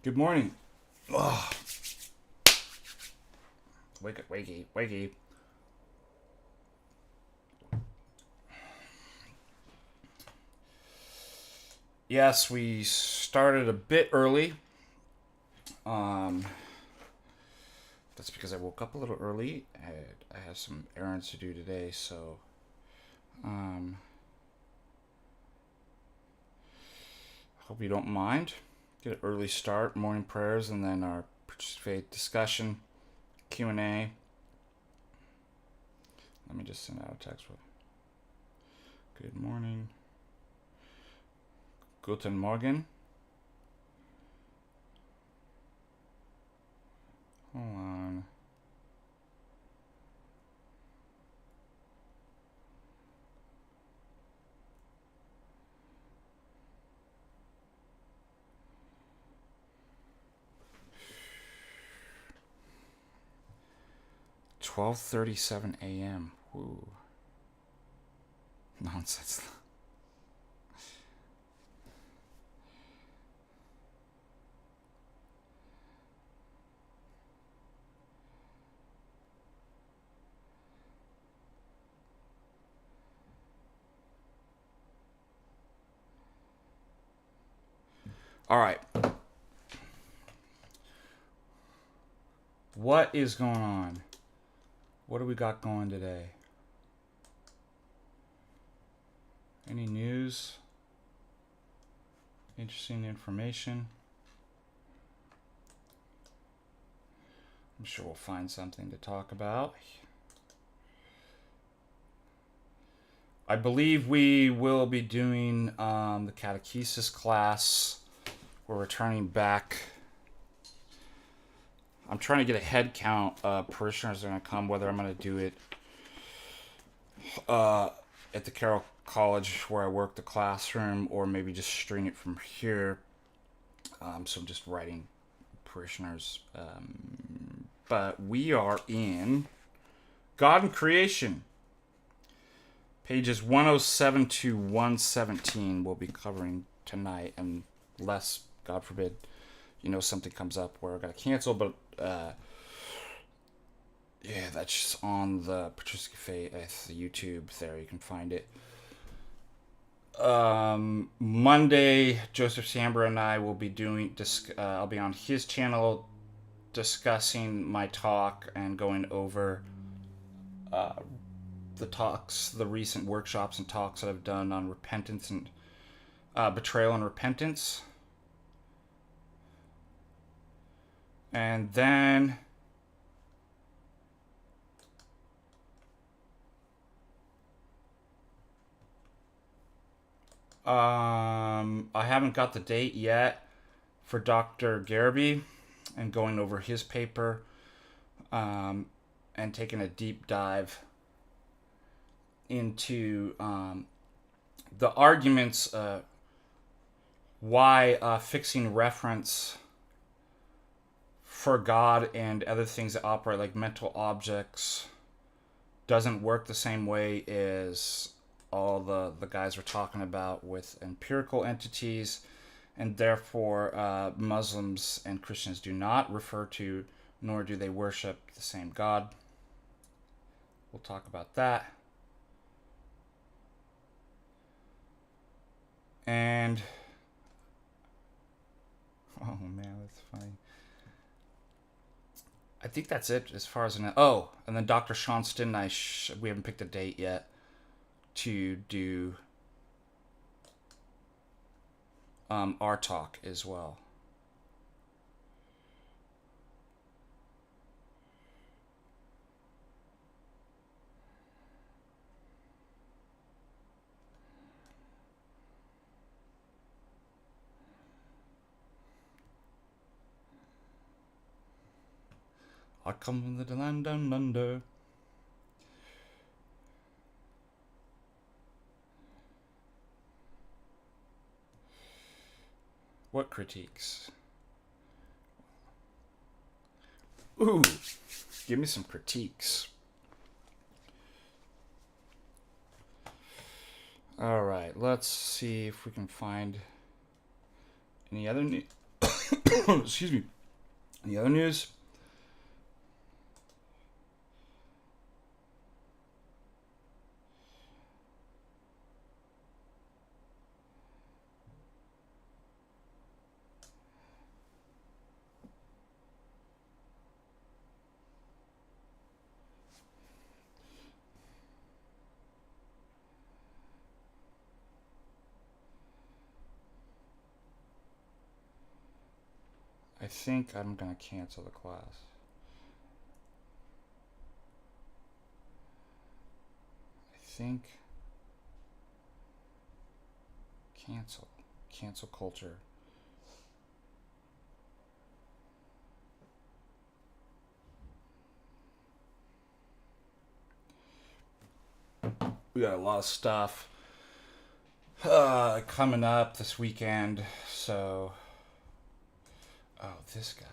Good morning. Oh, wake up, wakey, wakey. Yes, we started a bit early. Um, that's because I woke up a little early. I have some errands to do today, so um, hope you don't mind. Get an early start, morning prayers, and then our Patristic Faith discussion, Q&A. Let me just send out a text with good morning. Guten Morgen. Hold on. $12:37 a.m. Woo. Nonsense. All right. What is going on? What do we got going today? Any news? Interesting information? I'm sure we'll find something to talk about. I believe we will be doing the catechesis class. We're returning back. I'm trying to get a head count. Parishioners are going to come, whether I'm going to do it at the Carroll College where I work the classroom, or maybe just string it from here. So I'm just writing parishioners. But we are in God and Creation. Pages 107 to 117 we'll be covering tonight, unless, God forbid, something comes up where I got to cancel. But yeah, that's just on the Patristic Faith, the YouTube there. You can find it. Monday, Joseph Sambra and I will be doing. I'll be on his channel discussing my talk and going over the recent workshops and talks that I've done on repentance and betrayal and repentance. And then I haven't got the date yet for Dr. Garrity and going over his paper and taking a deep dive into the arguments why fixing reference for God and other things that operate like mental objects doesn't work the same way as all the guys were talking about with empirical entities, and therefore Muslims and Christians do not refer to nor do they worship the same God. We'll talk about that. And oh man, that's funny. I think that's it as far as and then Dr. Sean Stin and I we haven't picked a date yet to do our talk as well. I come from the land down under. What critiques? Ooh, give me some critiques. All right, let's see if we can find any other Excuse me. The other news. I think I'm gonna cancel the class. I think cancel culture. We got a lot of stuff coming up this weekend, so this guy.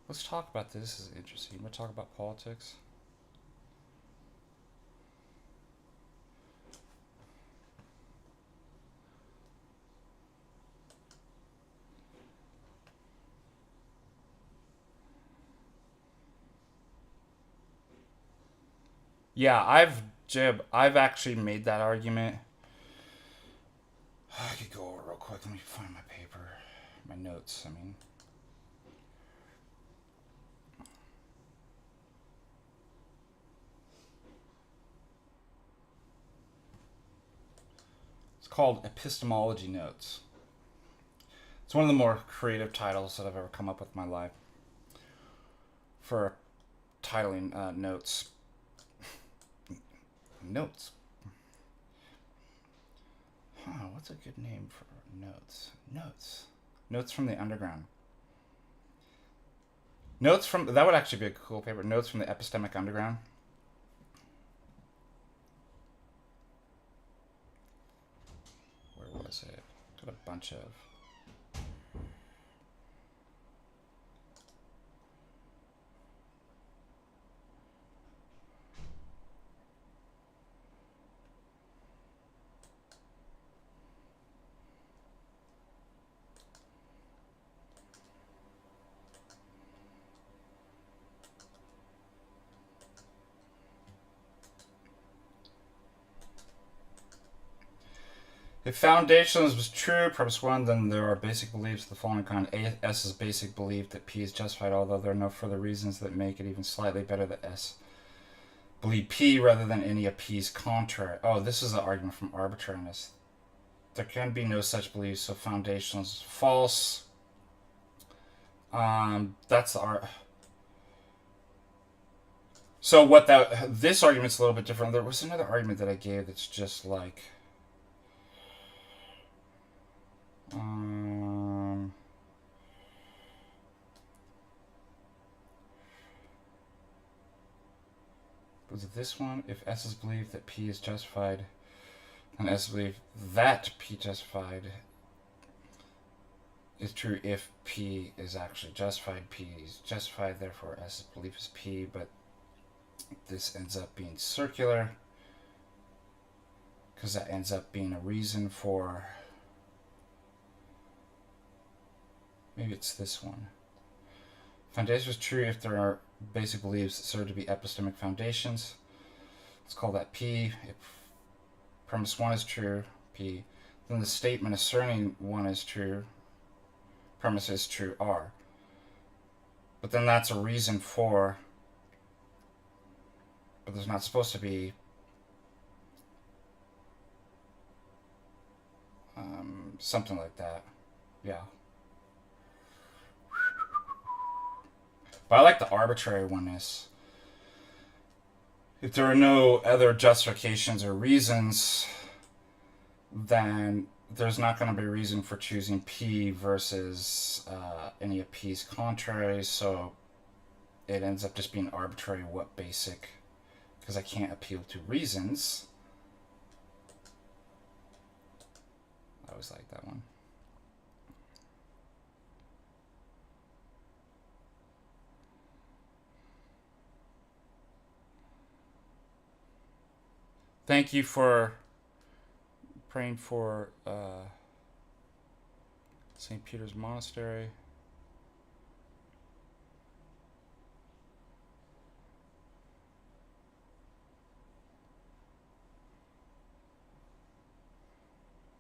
Let's talk about this. This is interesting. We'll talk about politics. Yeah, I've actually made that argument. I could go over real quick. Let me find my paper, my notes. I mean, it's called Epistemology Notes. It's one of the more creative titles that I've ever come up with in my life for titling notes. Notes. What's a good name for notes? Notes from the underground. That would actually be a cool paper. Notes from the epistemic underground. Where was it? Got a bunch of. If foundationalism was true, premise one, then there are basic beliefs of the following kind. S is basic belief that P is justified, although there are no further reasons that make it even slightly better that S believe P rather than any of P's contrary. Oh, this is the argument from arbitrariness. There can be no such beliefs, so foundationalism is false. That's the So what this argument's a little bit different. There was another argument that I gave that's just like was it this one? If S is believed that P is justified, then S is believed that P justified is true if P is actually justified. P is justified, therefore S belief is P, but this ends up being circular because that ends up being a reason for. Maybe it's this one. Foundation is true if there are basic beliefs that serve to be epistemic foundations. Let's call that P. If premise 1 is true, P, then the statement asserting 1 is true, premise is true, R. But then that's a reason for, but there's not supposed to be something like that. Yeah. But I like the arbitrary oneness. If there are no other justifications or reasons, then there's not going to be a reason for choosing P versus any of P's contraries, so it ends up just being arbitrary what basic, because I can't appeal to reasons. I always like that one. Thank you for praying for St. Peter's Monastery.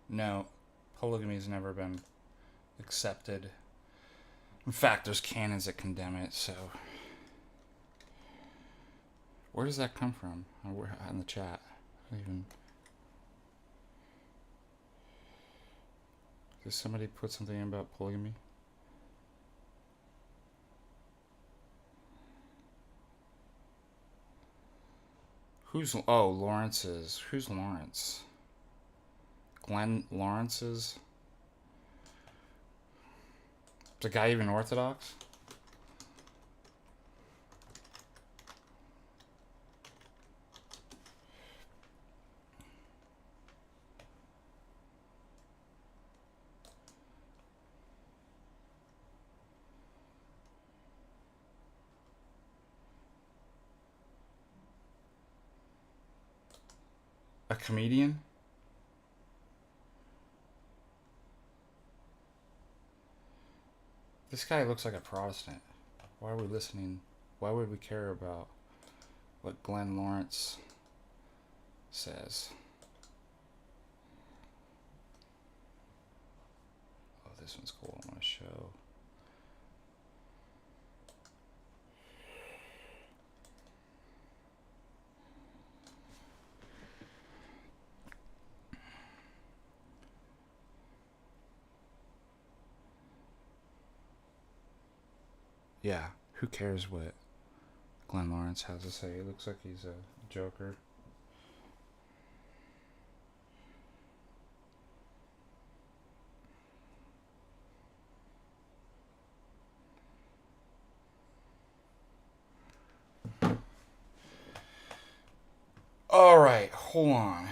No, polygamy has never been accepted. In fact, there's canons that condemn it, so. Where does that come from? In the chat. Even. Did somebody put something in about polygamy? Lawrence's. Who's Lawrence? Glenn Lawrence's? Is the guy even Orthodox? A comedian? This guy looks like a Protestant. Why are we listening? Why would we care about what Glenn Lawrence says? Oh, this one's cool. I want to show. Yeah, who cares what Glenn Lawrence has to say? It looks like he's a joker. All right, hold on.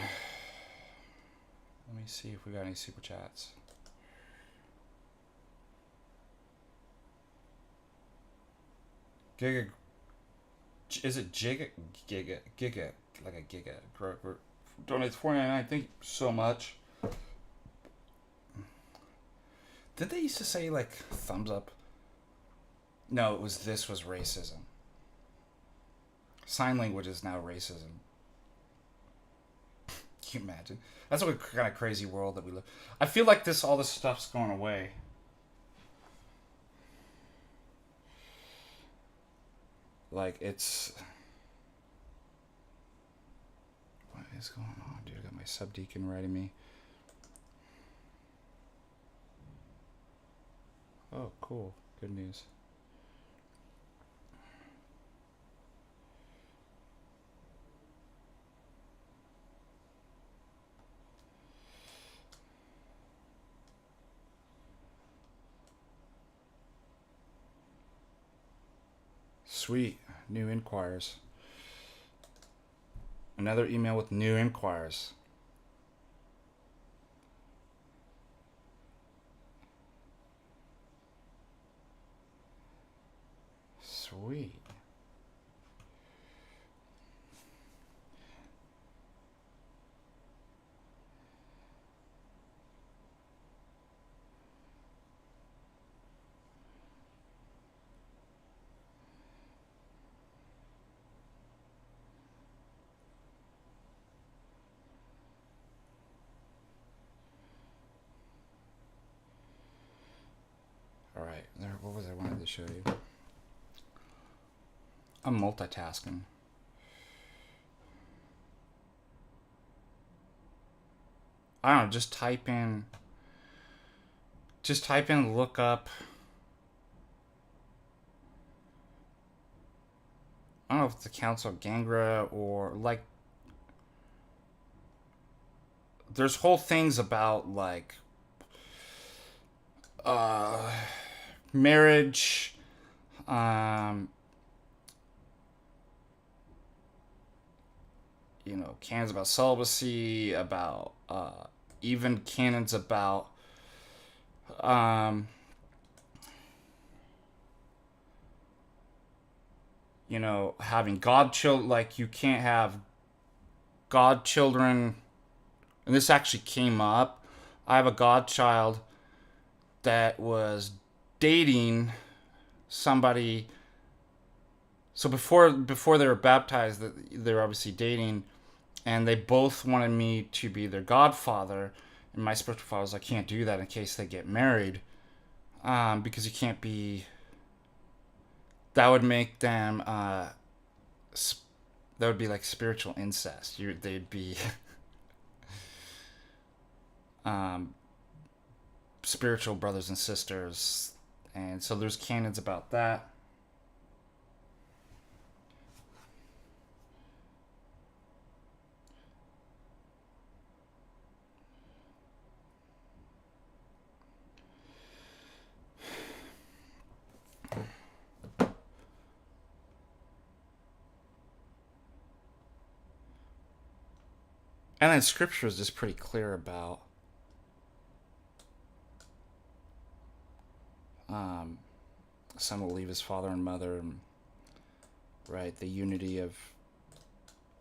Let me see if we got any super chats. Giga, is it Giga, like a Giga? Donates $4.99. Thank you so much. Did they used to say like thumbs up? No, this was racism. Sign language is now racism. Can you imagine? That's what kind of crazy world that we live. I feel like all this stuff's going away. Like it's. What is going on, dude? I got my subdeacon writing me. Oh, cool. Good news. Sweet. New inquires. Another email with new inquires. Sweet. Alright, what was I wanted to show you? I'm multitasking. I don't know, just type in look up. I don't know if it's the Council of Gangra or like there's whole things about like marriage, canons about celibacy, about even canons about having godchildren. Like you can't have godchildren, and this actually came up. I have a godchild that was dating somebody. So before they were baptized, they were obviously dating, and they both wanted me to be their godfather. And my spiritual father was like, "Can't do that in case they get married, because you can't be. That would make them. That would be like spiritual incest. They'd be um, spiritual brothers and sisters, and so there's canons about that." And then scripture is just pretty clear about um, son will leave his father and mother, and right, the unity of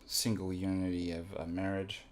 single unity of marriage.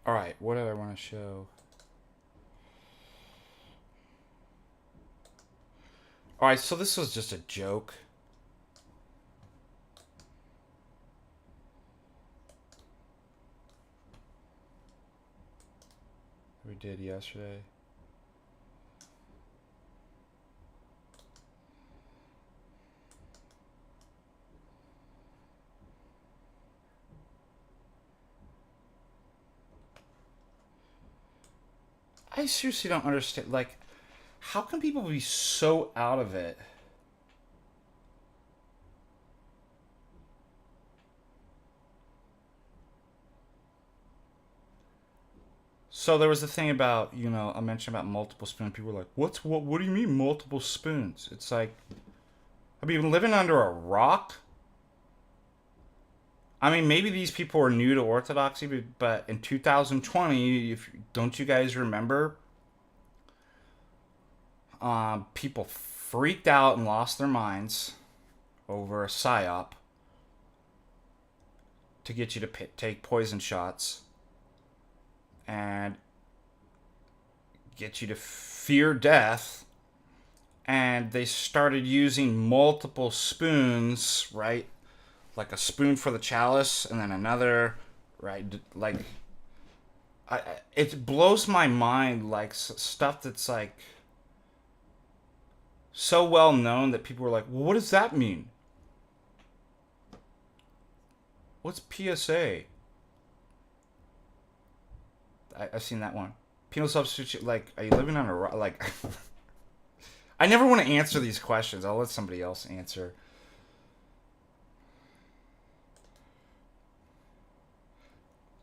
All right, what did I want to show? All right, so this was just a joke. We did yesterday. I seriously don't understand. Like, how can people be so out of it? So there was a thing about, I mentioned about multiple spoons. People were like, what do you mean multiple spoons? It's like, have you been living under a rock? I mean, maybe these people are new to Orthodoxy, but in 2020, if don't you guys remember, people freaked out and lost their minds over a psyop to get you to take poison shots and get you to fear death. And they started using multiple spoons, right? Like a spoon for the chalice and then another, right? Like, it blows my mind, like stuff that's like so well known that people were like, well, what does that mean? What's PSA? I've seen that one. Penal substitution. Like, are you living on a like? I never want to answer these questions. I'll let somebody else answer.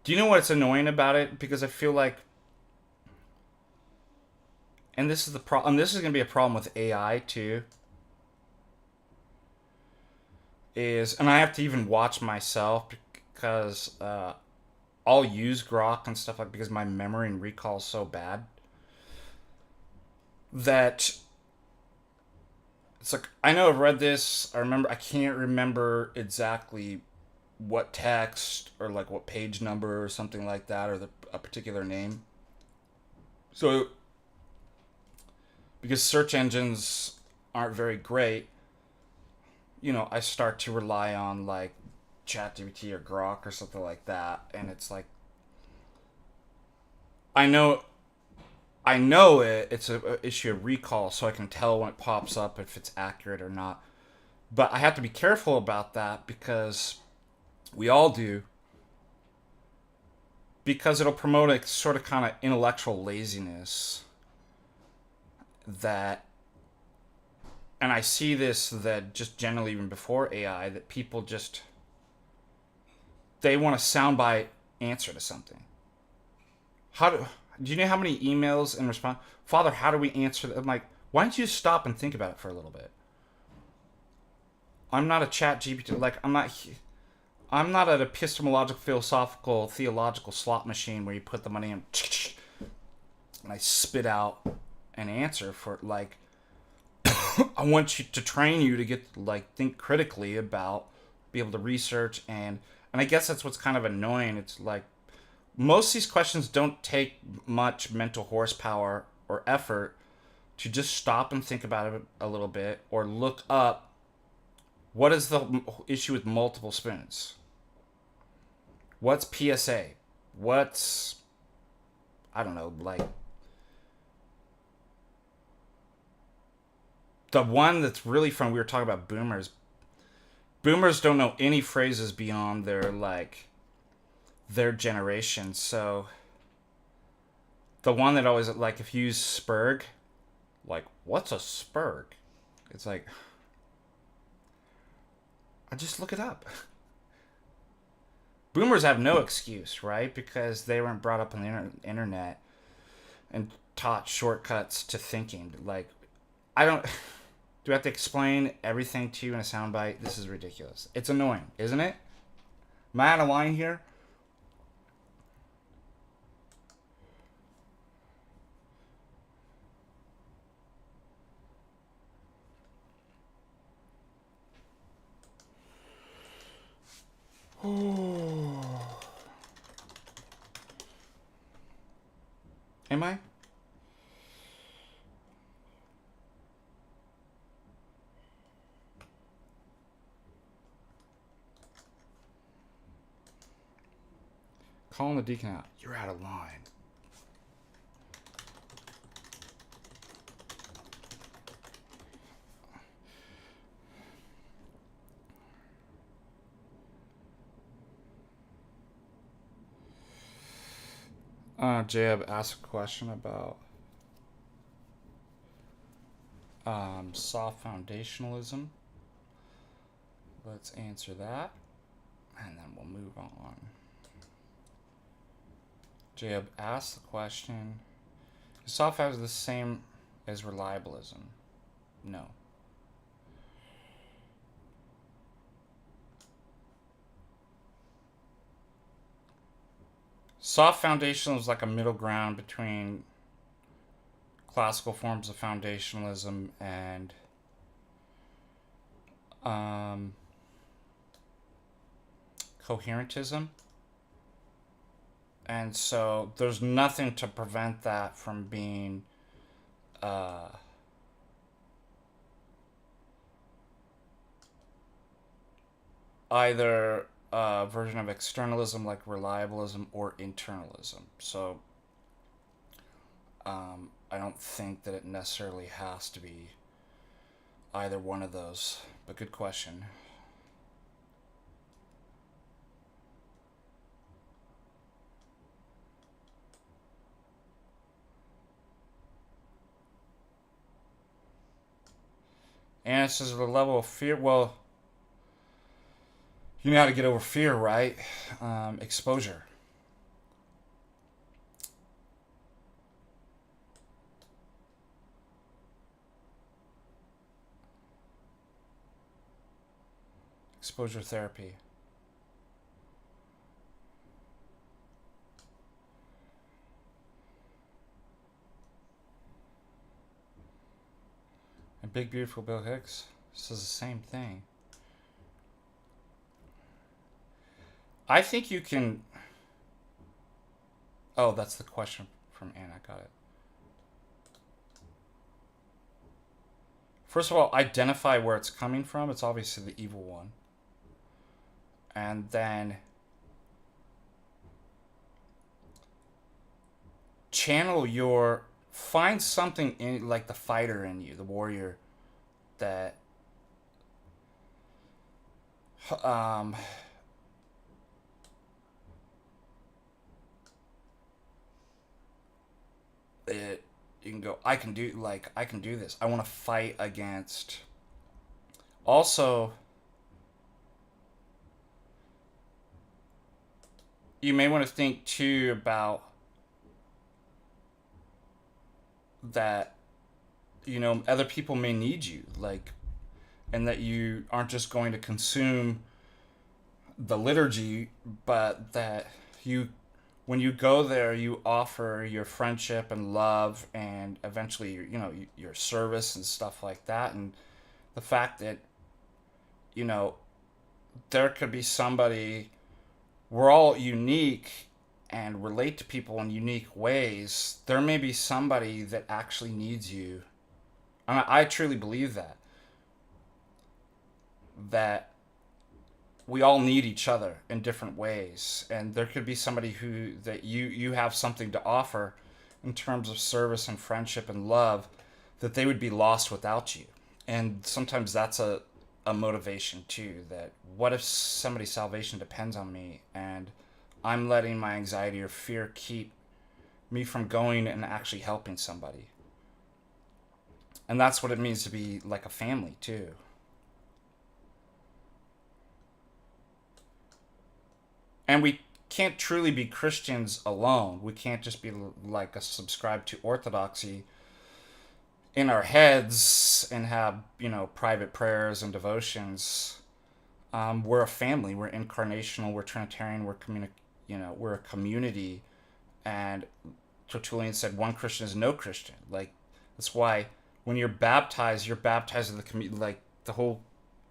Do you know what's annoying about it? Because I feel like, and this is the problem. This is going to be a problem with AI too. And I have to even watch myself because I'll use Grok and stuff like because my memory and recall is so bad that it's like I know I've read this. I can't remember exactly what text or like what page number or something like that or a particular name. So because search engines aren't very great, I start to rely on like ChatGPT or Grok or something like that, and it's like I know it's an issue of recall, so I can tell when it pops up if it's accurate or not. But I have to be careful about that because we all do. Because it'll promote a sort of kind of intellectual laziness. that, and I see this that just generally even before AI, that people just, they want a soundbite answer to something. Do you know how many emails and response? Father, how do we answer that? I'm like, why don't you just stop and think about it for a little bit? I'm not a chat GPT. Like, I'm not an epistemological, philosophical, theological slot machine where you put the money in and I spit out an answer for, like, I want you to train you to get, like, think critically about, be able to research, and I guess that's what's kind of annoying. It's like most of these questions don't take much mental horsepower or effort to just stop and think about it a little bit, or look up what is the issue with multiple spoons. What's PSA? What's, I don't know, like the one that's really fun. We were talking about boomers. Boomers don't know any phrases beyond their, like, their generation. So the one that always, like, if you use spurg, like, what's a spurg? It's like, I just look it up. Boomers have no excuse, right? Because they weren't brought up on the internet and taught shortcuts to thinking. Like, I don't. Do I have to explain everything to you in a soundbite? This is ridiculous. It's annoying, isn't it? Am I out of line here? Am I? Calling the deacon out. You're out of line. Jab asked a question about soft foundationalism. Let's answer that, and then we'll move on. Jab asked the question, is soft foundation the same as reliabilism? No. Soft foundationalism is like a middle ground between classical forms of foundationalism and coherentism. And so there's nothing to prevent that from being either a version of externalism like reliabilism or internalism. So I don't think that it necessarily has to be either one of those. But good question. And it says the level of fear. Well, you know how to get over fear, right? Exposure. Exposure therapy. And Big Beautiful Bill Hicks says the same thing. I think you can. Oh, that's the question from Anna. Got it. First of all, identify where it's coming from. It's obviously the evil one. And then channel your. Find something in, like the fighter in you, the warrior, that it you can go, I can do this. I want to fight against. Also, you may want to think too about that, other people may need you, and that you aren't just going to consume the liturgy, but that you, when you go there, you offer your friendship and love, and eventually, your service and stuff like that. And the fact that, you know, there could be somebody, we're all unique and relate to people in unique ways. There may be somebody that actually needs you. I truly believe that we all need each other in different ways, and there could be somebody who that you have something to offer in terms of service and friendship and love, that they would be lost without you. And sometimes that's a motivation too, that what if somebody's salvation depends on me, and I'm letting my anxiety or fear keep me from going and actually helping somebody. And that's what it means to be like a family too. And we can't truly be Christians alone. We can't just be like a subscribe to orthodoxy in our heads and have, private prayers and devotions. We're a family. We're incarnational. We're Trinitarian. We're a community. And Tertullian said, "One Christian is no Christian." That's why when you're baptized in the community. The whole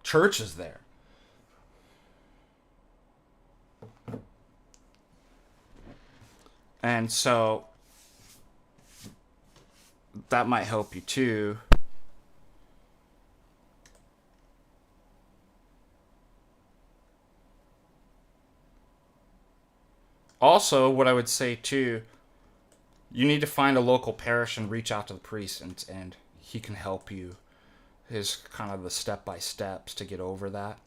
church is there. And so that might help you too. Also, what I would say too, you need to find a local parish and reach out to the priest, and he can help you. His kind of the step by steps to get over that.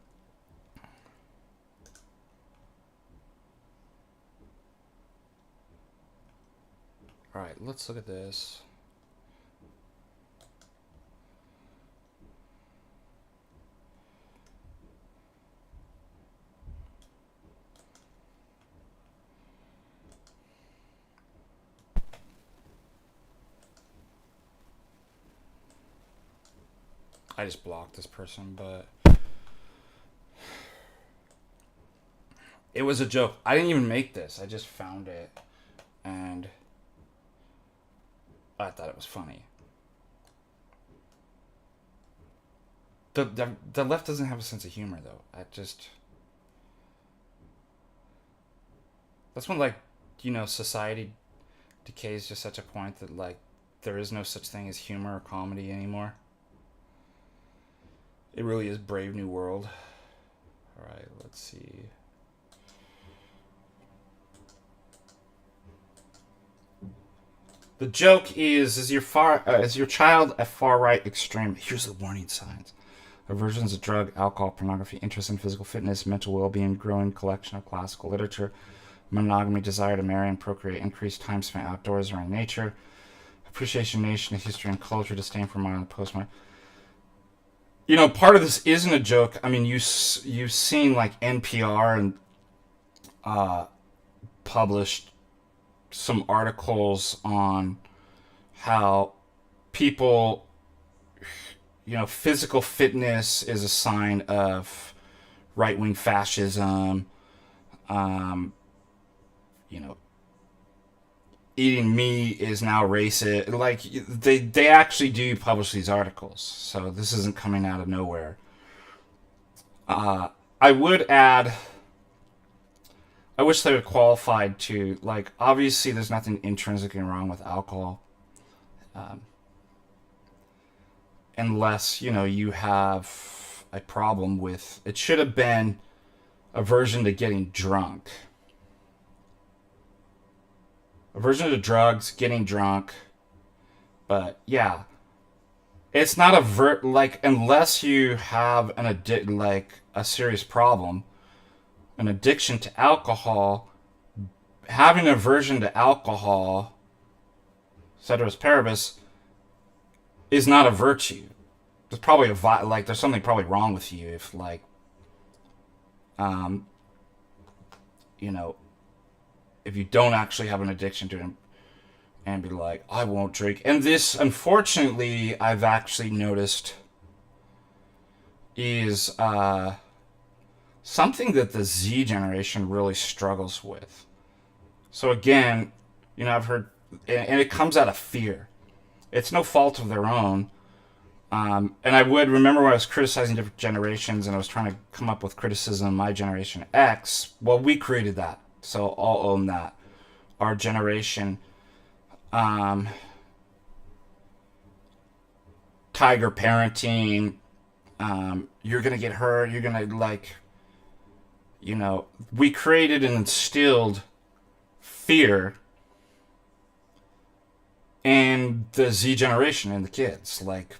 All right, let's look at this. I just blocked this person, but it was a joke. I didn't even make this. I just found it, and I thought it was funny. The left doesn't have a sense of humor, though. That's when, society decays to such a point that, there is no such thing as humor or comedy anymore. It really is Brave New World. Alright, let's see. The joke is your child a far right extreme? Here's the warning signs: aversions to drug, alcohol, pornography, interest in physical fitness, mental well-being, growing collection of classical literature, monogamy, desire to marry and procreate, increased time spent outdoors or in nature, appreciation of nation, history, and culture, disdain for modern and postmodern. Part of this isn't a joke. I mean, you've seen NPR and published some articles on how people, physical fitness is a sign of right-wing fascism. Eating meat is now racist. They actually do publish these articles, so this isn't coming out of nowhere. I would add, I wish they were qualified to, obviously there's nothing intrinsically wrong with alcohol. Unless, you have a problem with, it should have been aversion to getting drunk. Aversion to drugs, getting drunk. But, yeah. It's not unless you have a serious problem, an addiction to alcohol, having aversion to alcohol ceteris paribus, is not a virtue. There's probably there's something probably wrong with you if um, you know, if you don't actually have an addiction to it and be like, I won't drink. And this, unfortunately, I've actually noticed is something that the Z generation really struggles with. So again, I've heard, and it comes out of fear. It's no fault of their own. And I would remember when I was criticizing different generations and I was trying to come up with criticism of my generation X. Well, we created that, so I'll own that. Our generation, tiger parenting, you're gonna get hurt, you're gonna we created and instilled fear in the Z generation and the kids. Like,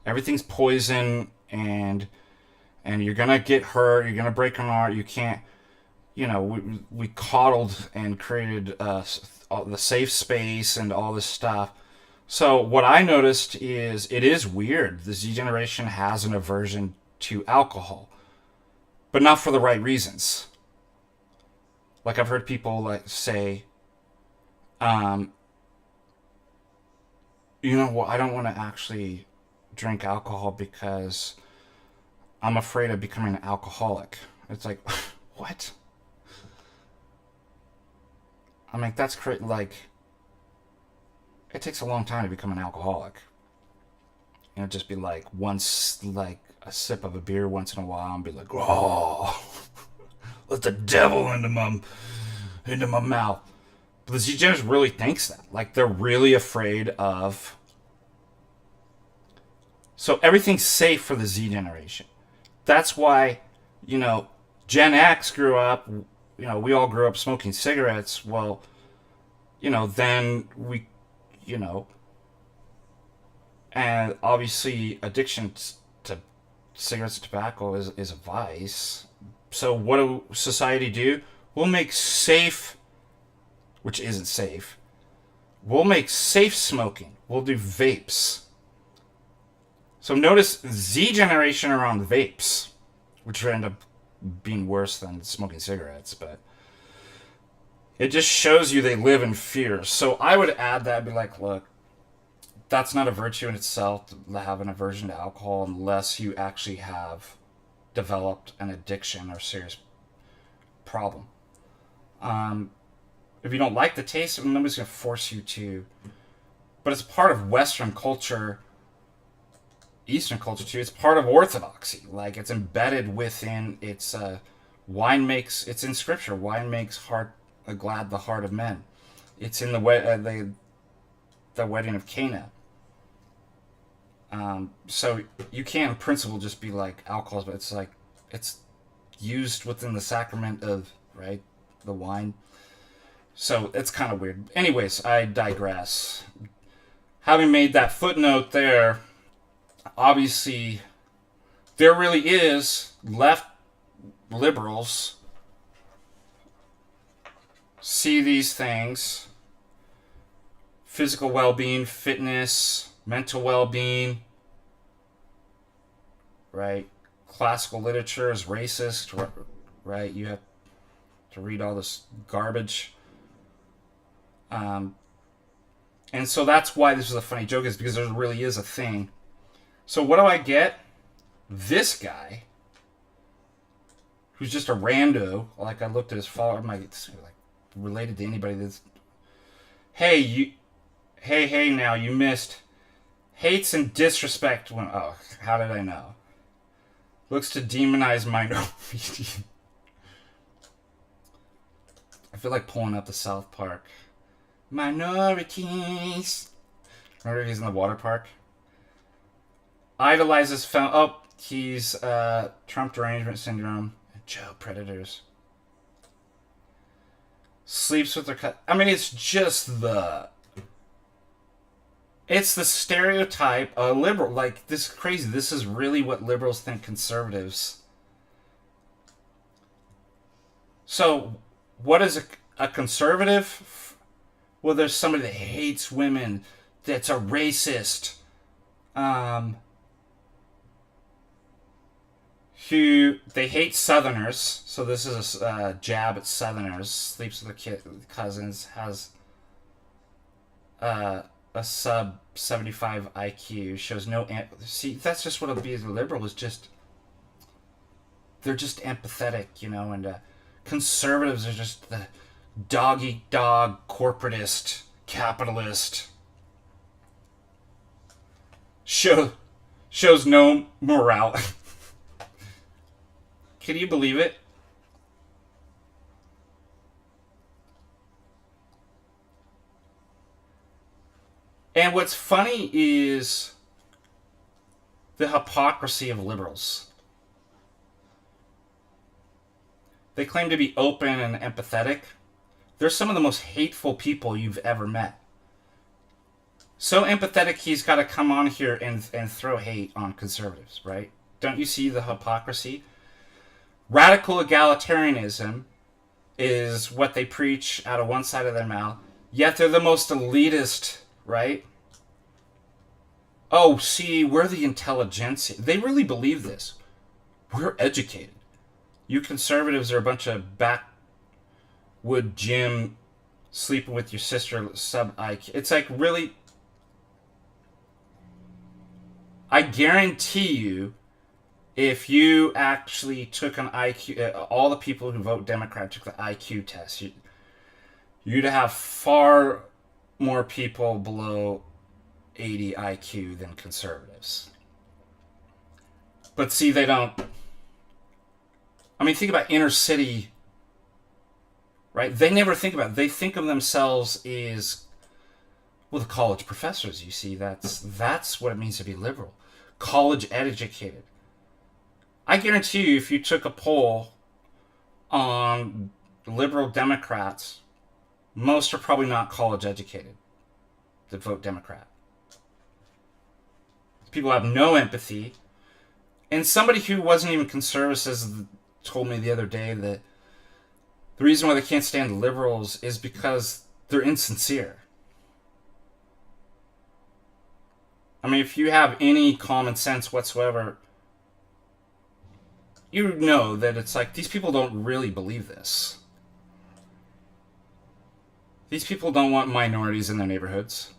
everything's poison, and you're gonna get hurt, you're gonna break an arm, you can't, we coddled and created the safe space and all this stuff. So what I noticed is it is weird. The Z generation has an aversion to alcohol, but not for the right reasons. Like, I've heard people say, I don't want to actually drink alcohol because I'm afraid of becoming an alcoholic. It's like, what? I mean, that's crazy. Like, it takes a long time to become an alcoholic. Just be like, once, like, a sip of a beer once in a while and be like, oh, let the devil into my mouth. But the Z Gen really thinks that. Like, they're really afraid of. So everything's safe for the Z generation. That's why, Gen X grew up, we all grew up smoking cigarettes. Well, then we, and obviously addiction to cigarettes and tobacco is a vice. So what do society do? We'll make safe, which isn't safe. We'll make safe smoking. We'll do vapes. So notice Z generation are on vapes, which end up being worse than smoking cigarettes, but it just shows you they live in fear. So I would add that and be like, look, that's not a virtue in itself to have an aversion to alcohol unless you actually have developed an addiction or serious problem. If you don't like the taste, nobody's going to force you to. But it's part of Western culture, Eastern culture too. It's part of orthodoxy. Like, it's embedded within its it's in scripture. Wine makes glad the heart of men. It's in the wedding of Cana. So you can't in principle just be like alcohol, but it's like it's used within the sacrament of, right, the wine. So it's kind of weird. Anyways, I digress. Having made that footnote there, obviously there really is left liberals see these things: physical well-being, fitness, mental well-being, right? Classical literature is racist, right? You have to read all this garbage. And so that's why this is a funny joke, is because there really is a thing. So what do I get? This guy, who's just a rando, like, I looked at his follower, I'm like related to anybody that's, hey, now you missed hates and disrespect when, oh, how did I know? Looks to demonize minorities. I feel like pulling up the South Park. Minorities. Remember he's in the water park? Idolizes he's Trump derangement syndrome. Joe, predators. Sleeps with their I mean, it's just it's the stereotype of liberal. Like, this is crazy. This is really what liberals think conservatives. So, what is a conservative? well, there's somebody that hates women, that's a racist, who they hate Southerners. So this is a jab at Southerners. Sleeps with their cousins, has a sub 75 IQ, shows no. See, that's just what it'll be as a liberal, is just. They're just empathetic, and conservatives are just the dog eat dog, corporatist, capitalist. Shows no morale. Can you believe it? And what's funny is the hypocrisy of liberals. They claim to be open and empathetic. They're some of the most hateful people you've ever met. So empathetic, he's got to come on here and throw hate on conservatives, right? Don't you see the hypocrisy? Radical egalitarianism is what they preach out of one side of their mouth, yet they're the most elitist, right? Oh, see, we're the intelligentsia. They really believe this. We're educated. You conservatives are a bunch of backwood gym sleeping with your sister sub IQ. It's like, really? I guarantee you, if you actually took an IQ, all the people who vote Democrat took the IQ test, you'd have far more people below 80 IQ than conservatives. But see, they don't. I mean, think about inner city, right? They never think about it. They think of themselves as, well, the college professors, you see. That's what it means to be liberal. College educated. I guarantee you, if you took a poll on liberal Democrats, most are probably not college educated that vote Democrat. People have no empathy. And somebody who wasn't even conservative told me the other day that the reason why they can't stand liberals is because they're insincere. I mean, if you have any common sense whatsoever, you know that it's like, these people don't really believe this. These people don't want minorities in their neighborhoods.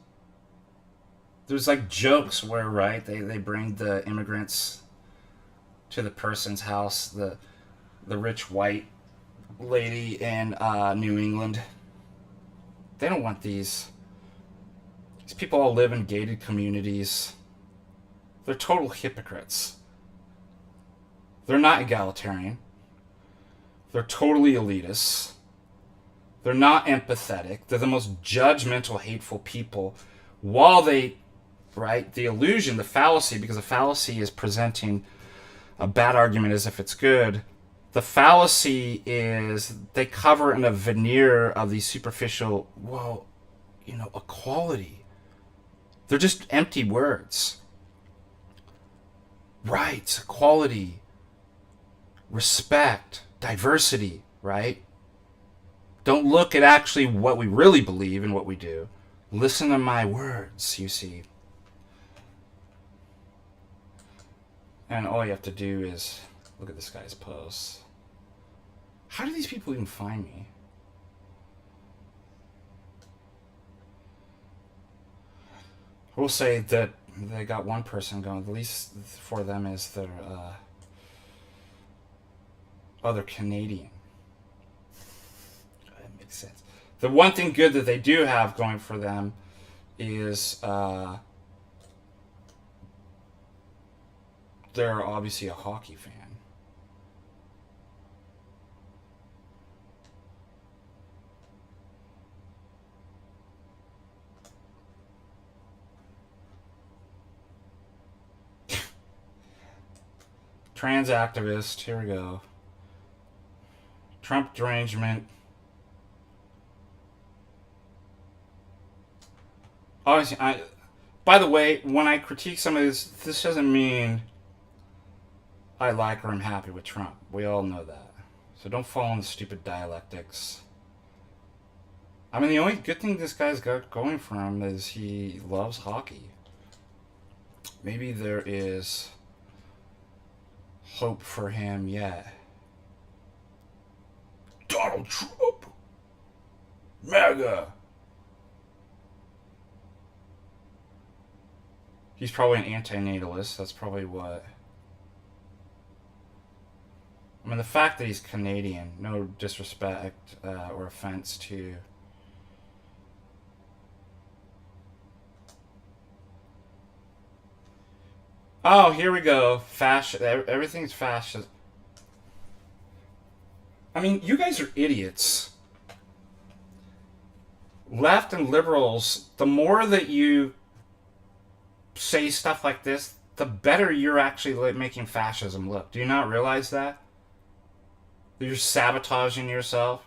There's like jokes where, right, they bring the immigrants to the person's house, the rich white lady in New England. They don't want these. These people all live in gated communities. They're total hypocrites. They're not egalitarian. They're totally elitist. They're not empathetic. They're the most judgmental, hateful people. While they, right, the illusion, the fallacy, because a fallacy is presenting a bad argument as if it's good. The fallacy is they cover in a veneer of these superficial, well, equality. They're just empty words. Rights, equality, respect, diversity, right? Don't look at actually what we really believe and what we do. Listen to my words, you see. And all you have to do is look at this guy's posts. How do these people even find me? I will say that they got one person going. The least for them is their other Canadian. That makes sense. The one thing good that they do have going for them is they're obviously a hockey fan. Trans activist, here we go. Trump derangement. Obviously, by the way, when I critique some of this doesn't mean I like or I'm happy with Trump. We all know that. So don't fall in the stupid dialectics. I mean, the only good thing this guy's got going for him is he loves hockey. Maybe there is hope for him yet. Donald Trump! MAGA! He's probably an anti-natalist. That's probably what. I mean, the fact that he's Canadian, no disrespect or offense to. Oh, here we go. Fascist. Everything's fascist. I mean, you guys are idiots. Left and liberals, the more that you say stuff like this, the better you're actually making fascism look. Do you not realize that? You're sabotaging yourself.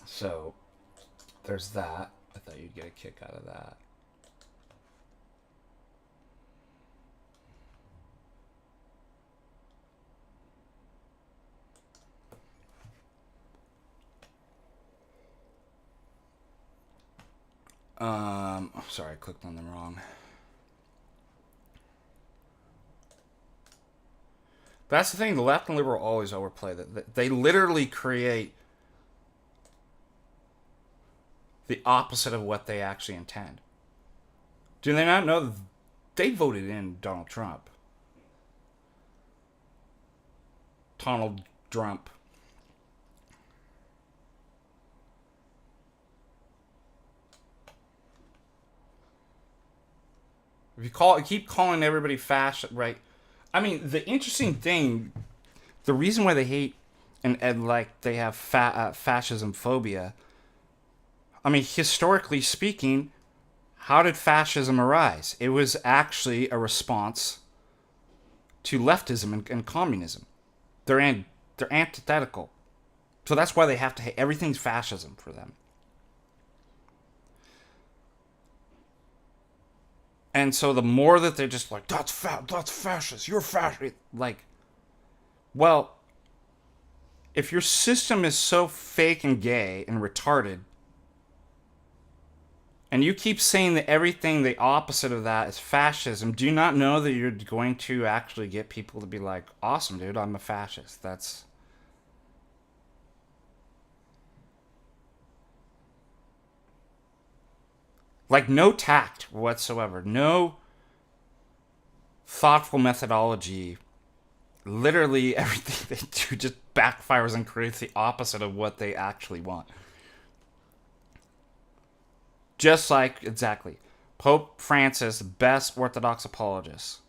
So, there's that. I thought you'd get a kick out of that. Sorry, I clicked on them wrong. That's the thing. The left and liberal always overplay that. They literally create the opposite of what they actually intend. Do they not know they voted in Donald Trump? Donald Trump. If you keep calling everybody fascist, right? I mean, the interesting thing, the reason why they hate and like they have fascism phobia. I mean, historically speaking, how did fascism arise? It was actually a response to leftism and communism. They're antithetical, so that's why they have to hate everything's fascism for them. And so the more that they're just like, that's fascist, you're fascist. Like, well, if your system is so fake and gay and retarded, and you keep saying that everything the opposite of that is fascism, do you not know that you're going to actually get people to be like, awesome, dude, I'm a fascist? That's. Like, no tact whatsoever. No thoughtful methodology. Literally everything they do just backfires and creates the opposite of what they actually want. Just like, exactly, Pope Francis, best Orthodox apologist.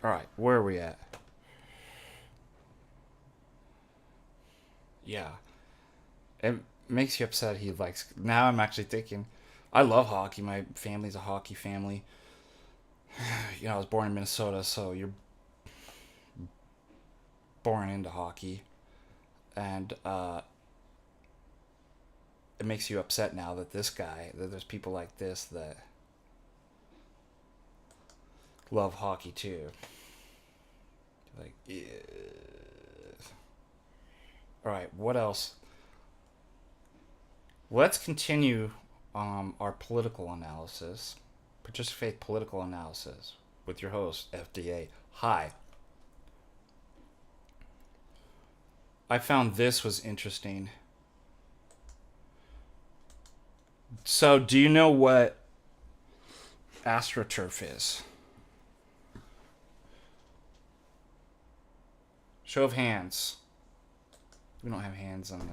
All right, where are we at? Yeah. It makes you upset he likes. Now I'm actually thinking, I love hockey. My family's a hockey family. I was born in Minnesota, so you're born into hockey. And it makes you upset now that that there's people like this that love hockey too. Like, yeah. All right, what else? Let's continue our political analysis, Patristic Faith political analysis, with your host, FDA. Hi. I found this was interesting. So, do you know what AstroTurf is? Show of hands. We don't have hands on the.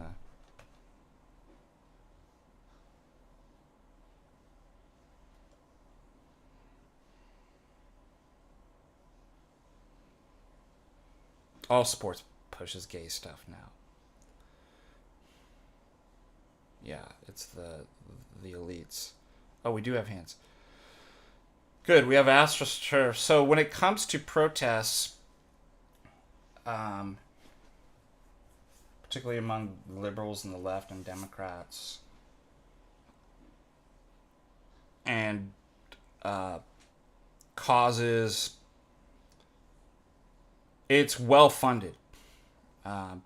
All sports pushes gay stuff now. Yeah, it's the elites. Oh, we do have hands. Good. We have AstroTurf. So when it comes to protests, um, particularly among liberals and the left and Democrats, and causes, it's well funded.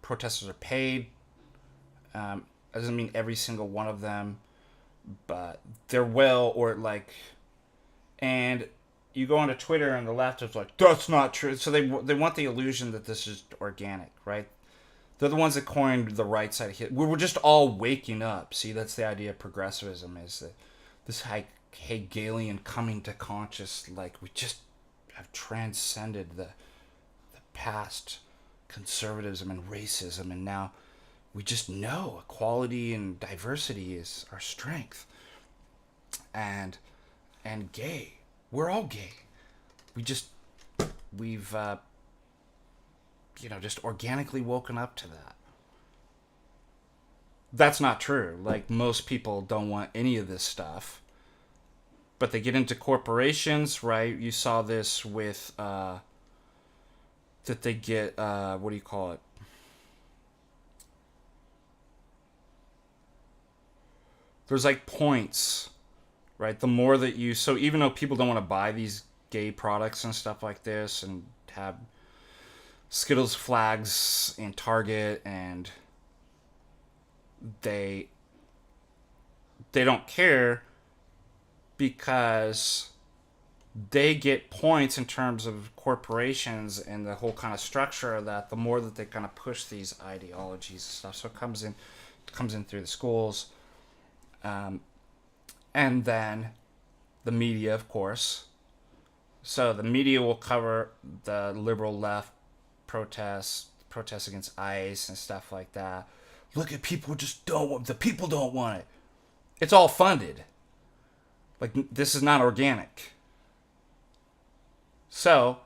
Protesters are paid. That doesn't mean every single one of them, but they're well, or like, and you go onto Twitter and the left is like, that's not true. So they want the illusion that this is organic, right? They're the ones that coined the right side of history. We were just all waking up. See, that's the idea of progressivism, is that this Hegelian coming to conscious, like we just have transcended the past conservatism and racism, and now we just know equality and diversity is our strength. And gay, we're all gay. We've just organically woken up to that. That's not true. Like, most people don't want any of this stuff, but they get into corporations, right? You saw this with that they get what do you call it? There's like points, right? The more that you, so even though people don't want to buy these gay products and stuff like this, and have Skittles flags in Target, and they don't care, because they get points in terms of corporations and the whole kind of structure of that, the more that they kind of push these ideologies and stuff. So it comes in through the schools. And then the media, of course. So the media will cover the liberal left protests against ICE and stuff like that. Look at people the people don't want it. It's all funded. Like, this is not organic. So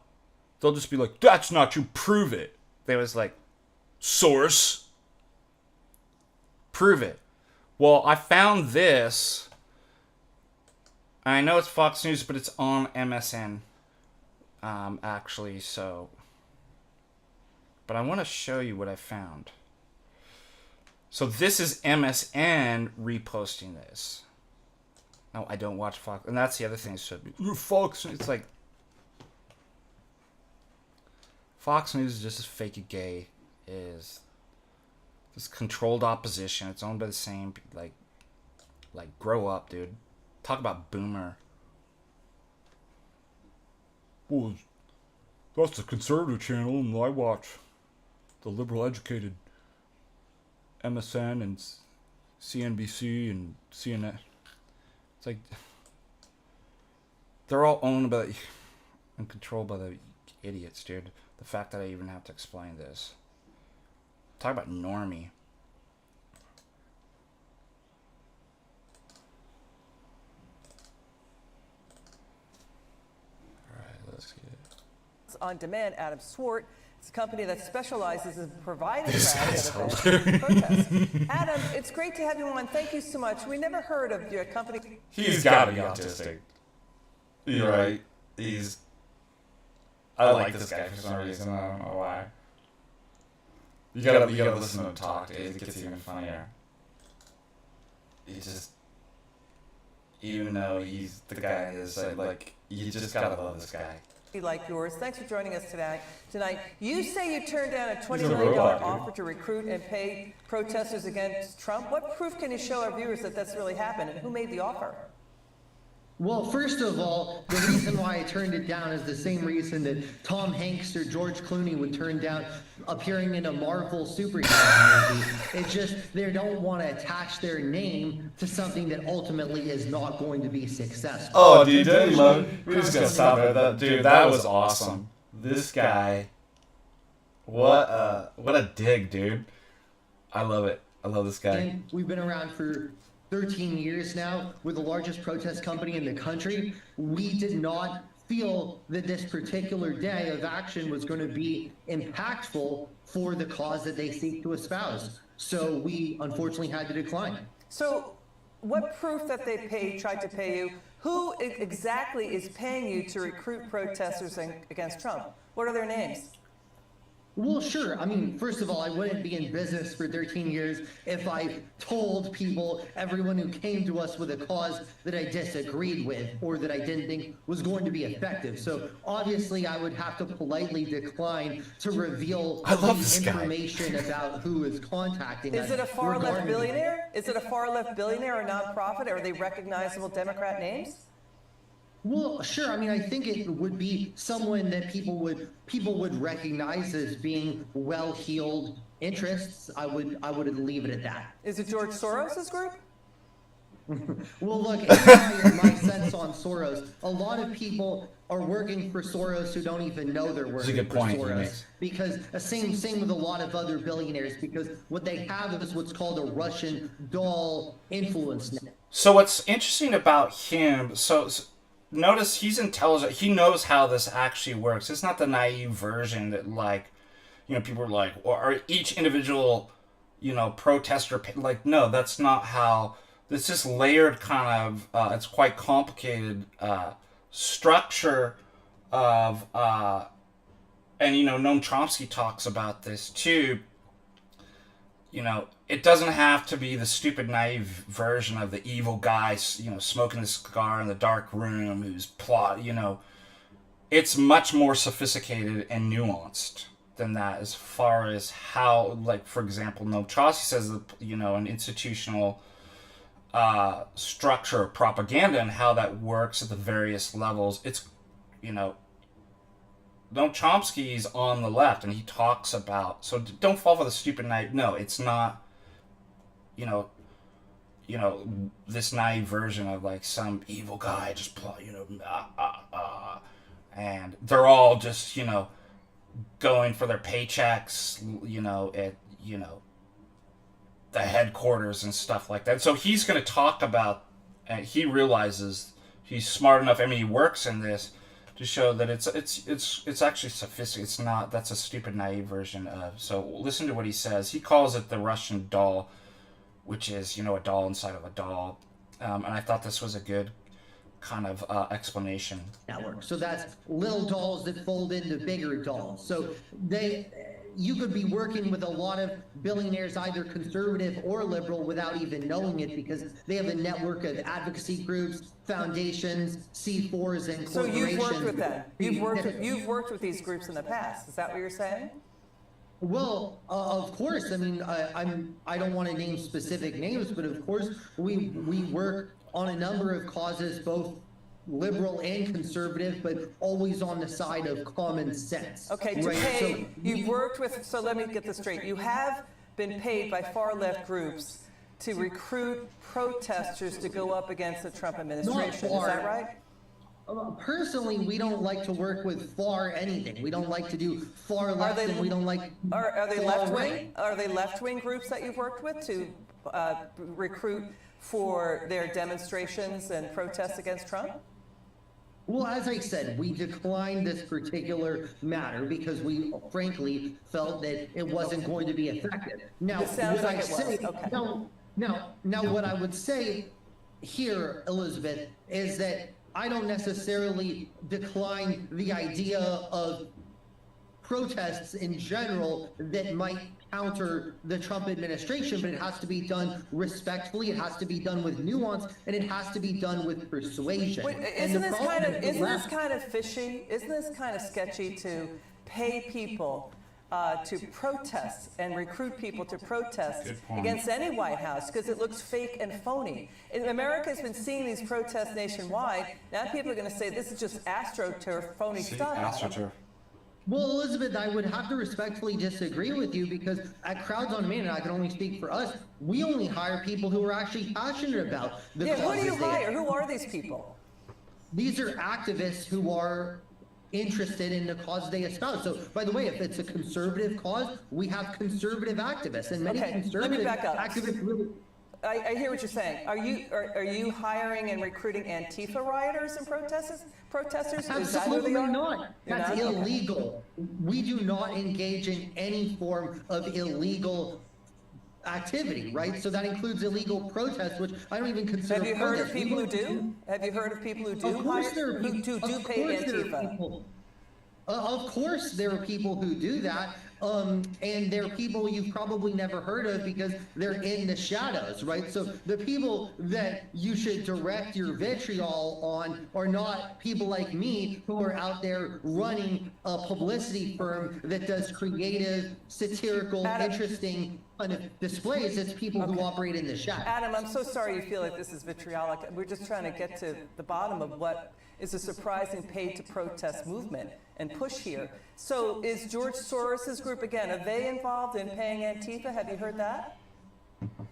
they'll just be like, that's not true, prove it. They was like, source, prove it. Well, I found this. I know it's Fox News, but it's on MSN, actually, so. But I want to show you what I found. So this is MSN reposting this. No, I don't watch Fox. And that's the other thing. So Fox, it's like, Fox News is just as fake and gay as this controlled opposition. It's owned by the same, like grow up, dude. Talk about boomer. Well, that's the conservative channel, and I watch the liberal educated MSN and CNBC and CNN. It's like, they're all owned by and controlled by the idiots, dude. The fact that I even have to explain this. Talk about normie. Alright, let's get it. On demand, Adam Swart. It's a company that specializes in providing crowds at protests. Adam, it's great to have you on. Thank you so much. We never heard of your company. He's got to be autistic. You're right. I like this guy for some reason. I don't know why. You gotta listen to him talk, dude. It gets even funnier. Even though he's the guy is, like, you just gotta love this guy. Like yours. Thanks for joining us tonight. You say you turned down a $20 million offer to recruit and pay protesters against Trump. What proof can you show our viewers that that's really happened, and who made the offer? Well, first of all, the reason why I turned it down is the same reason that Tom Hanks or George Clooney would turn down appearing in a Marvel superhero movie. It's just they don't want to attach their name to something that ultimately is not going to be successful. Oh, dude, don't you love it? We're just going to stop at that. Dude, that was awesome. This guy, what a dig, dude. I love it. I love this guy. And we've been around for 13 years now. We're the largest protest company in the country. We did not feel that this particular day of action was going to be impactful for the cause that they seek to espouse. So we unfortunately had to decline. So what proof that they tried to pay you Who exactly is paying you to recruit protesters against Trump? What are their names? Well, sure. I mean, first of all, I wouldn't be in business for 13 years if I told people, everyone who came to us with a cause that I disagreed with or that I didn't think was going to be effective. So obviously, I would have to politely decline to reveal information about who is contacting us. Is it a far left billionaire? Is it a far left billionaire or nonprofit? Are they recognizable Democrat names? Well, sure. I mean, I think it would be someone that people would recognize as being well-heeled interests. I would leave it at that. Is it George Soros's group? Well, look, in my sense on Soros, a lot of people are working for Soros who don't even know they're working for Soros. Because same with a lot of other billionaires, because what they have is what's called a Russian doll influence net. So what's interesting about him, notice he's intelligent. He knows how this actually works. It's not the naive version that, like, you know, people are like, or each individual, you know, protester, like, no, that's not how. This is layered kind of, it's quite complicated structure of, and, you know, Noam Chomsky talks about this too. You know, it doesn't have to be the stupid, naive version of the evil guy, you know, smoking the cigar in the dark room who's you know. It's much more sophisticated and nuanced than that as far as how, like, for example, Noam Chomsky says that, you know, an institutional structure of propaganda and how that works at the various levels. It's, you know, Noam Chomsky's on the left, and he talks about, so don't fall for the stupid naive. No, it's not, you know, this naive version of like some evil guy just, you know, and they're all just, you know, going for their paychecks, you know, at, you know, the headquarters and stuff like that. So he's going to talk about, and he realizes he's smart enough. I mean, he works in this to show that it's actually sophisticated. It's not, that's a stupid naive version of. So listen to what he says. He calls it the Russian doll, which is, you know, a doll inside of a doll. And I thought this was a good kind of explanation. Network. So that's little dolls that fold into bigger dolls. So you could be working with a lot of billionaires, either conservative or liberal, without even knowing it, because they have a network of advocacy groups, foundations, C4s, and corporations. So you've worked with them. You've worked with these groups in the past. Is that what you're saying? Well, of course. I mean, I don't want to name specific names, but of course we work on a number of causes, both liberal and conservative, but always on the side of common sense. Okay, to pay, you've worked with, so let me get this straight. You have been paid by far left groups to recruit protesters to go up against the Trump administration. Is that right? Personally, we don't like to work with far anything. We don't like to do far left, and we don't like. Are they left wing? Are they left wing groups that you've worked with to recruit for their demonstrations and protests against Trump? Well, as I said, we declined this particular matter because we frankly felt that it wasn't going to be effective. Now, what I would say here, Elizabeth, is that I don't necessarily decline the idea of protests in general that might counter the Trump administration, but it has to be done respectfully, it has to be done with nuance, and it has to be done with persuasion. Wait, isn't this kind of fishy? Isn't this kind of sketchy to pay people to protest and recruit people to protest against any White House because it looks fake and phony? And America has been seeing these protests nationwide. Now people are going to say this is just astroturf, phony stuff. AstroTurf. Well, Elizabeth, I would have to respectfully disagree with you because at Crowds on Demand, and I can only speak for us, we only hire people who are actually passionate about the causes. Who do you hire? Who are these people? These are activists who are interested in the cause they espouse. So, by the way, if it's a conservative cause, we have conservative activists, and many conservative activists really. I hear what you're saying. Are you hiring and recruiting Antifa rioters and protesters? Absolutely not. That's illegal. We do not engage in any form of illegal activity, right? So that includes illegal protests, which I don't even consider. Have you heard of protest. people who do? Have you heard of people who do Of course, there are who people. do Of pay course, there are Antifa? people. Of course, there are people who do that. And there are people you've probably never heard of because they're in the shadows, right? So the people that you should direct your vitriol on are not people like me who are out there running a publicity firm that does creative, satirical, Adam. interesting kind of displays. It's people who operate in the shadows. Adam, I'm so sorry you feel like this is vitriolic. We're just trying to get to the bottom of what is a surprising paid-to-protest movement and push here. So is George Soros's group, again, are they involved in paying Antifa? Have you heard that?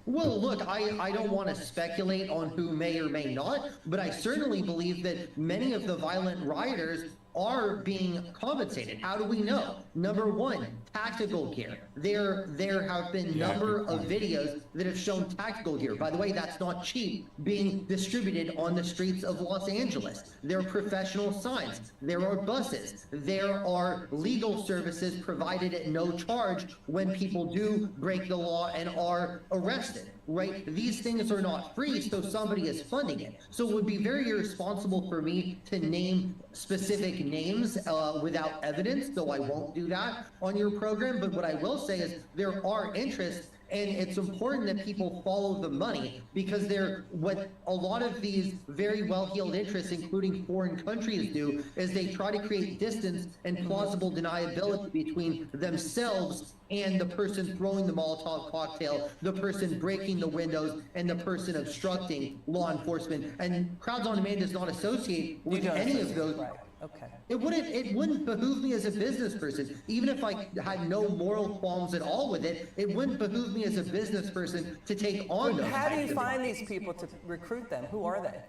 Well, look, I don't want to speculate on who may or may not, but I certainly believe that many of the violent rioters are being compensated. How do we know? Number one, tactical gear. There have been number of videos that have shown tactical gear. By the way, that's not cheap, being distributed on the streets of Los Angeles. There are professional signs. There are buses. There are legal services provided at no charge when people do break the law and are arrested. Right? These things are not free, so somebody is funding it. So it would be very irresponsible for me to name specific names without evidence, so I won't do that on your program. But what I will say is there are interests, and it's important that people follow the money, because what a lot of these very well-heeled interests, including foreign countries, do is they try to create distance and plausible deniability between themselves and the person throwing the Molotov cocktail, the person breaking the windows, and the person obstructing law enforcement. And Crowds on Demand does not associate with any of those. Right. Okay. It wouldn't behoove me as a business person, even if I had no moral qualms at all with it. It wouldn't behoove me as a business person to take on those. How do you find these people to recruit them? Who are they?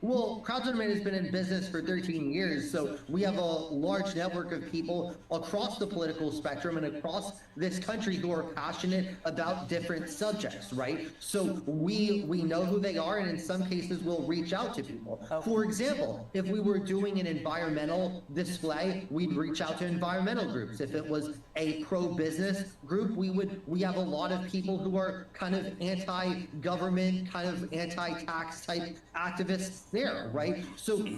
Well, Crowds on Demand has been in business for 13 years, so we have a large network of people across the political spectrum and across this country who are passionate about different subjects, right? So we know who they are, and in some cases we'll reach out to people. For example, if we were doing an environmental display, we'd reach out to environmental groups. If it was a pro-business group, we have a lot of people who are kind of anti-government, kind of anti-tax type activists there, right? So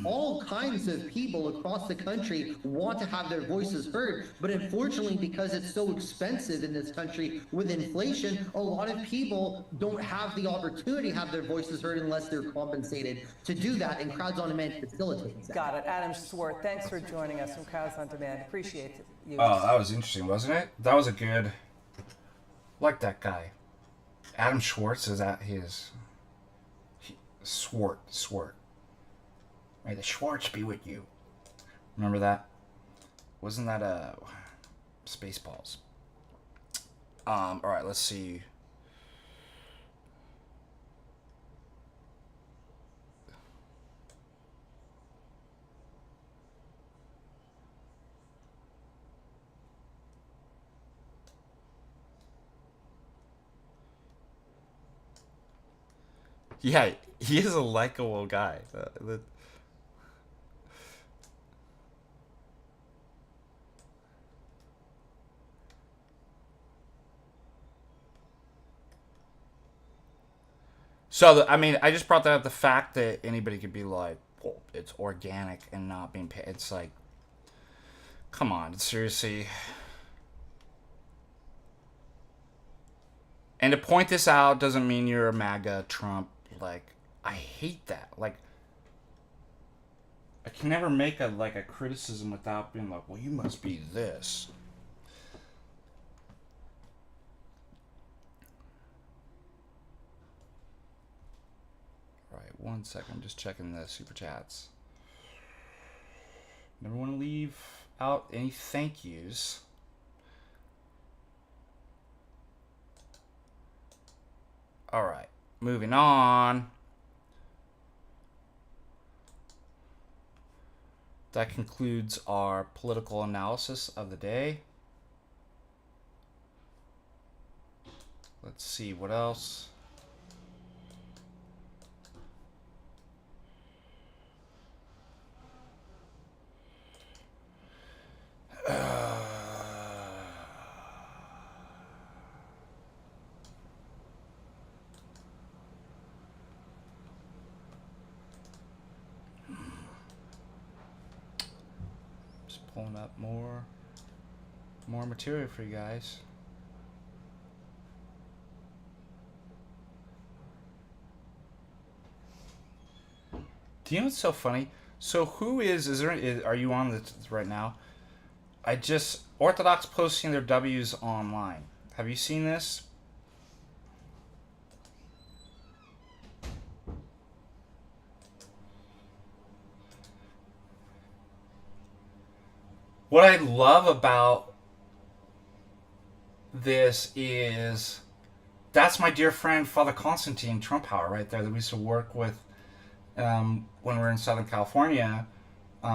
all kinds of people across the country want to have their voices heard, but unfortunately, because it's so expensive in this country with inflation, a lot of people don't have the opportunity to have their voices heard unless they're compensated to do that, and Crowds on Demand facilitates that. Got it. Adam Swart, thanks for joining us from Crowds on Demand. Appreciate you. Oh, that was interesting, wasn't it? That was a good... like that guy. Adam Schwartz, is that his... Swart. May the Schwartz be with you. Remember that? Wasn't that Spaceballs? Alright, let's see. Yeah, he is a likable guy. So, I mean, I just brought that up, the fact that anybody could be like, well, it's organic and not being paid. It's like, come on, seriously. And to point this out doesn't mean you're a MAGA Trump. Like, I hate that. Like, I can never make a criticism without being like, well, you must be this. All right, 1 second. I'm just checking the super chats. Never want to leave out any thank yous. All right, moving on. That concludes our political analysis of the day. Let's see what else. pulling up more material for you guys. Do you know what's so funny? So who are you on this right now? Orthodox posting their W's online. Have you seen this? What I love about this is that's my dear friend Father Constantine Trumpauer right there that we used to work with when we were in Southern California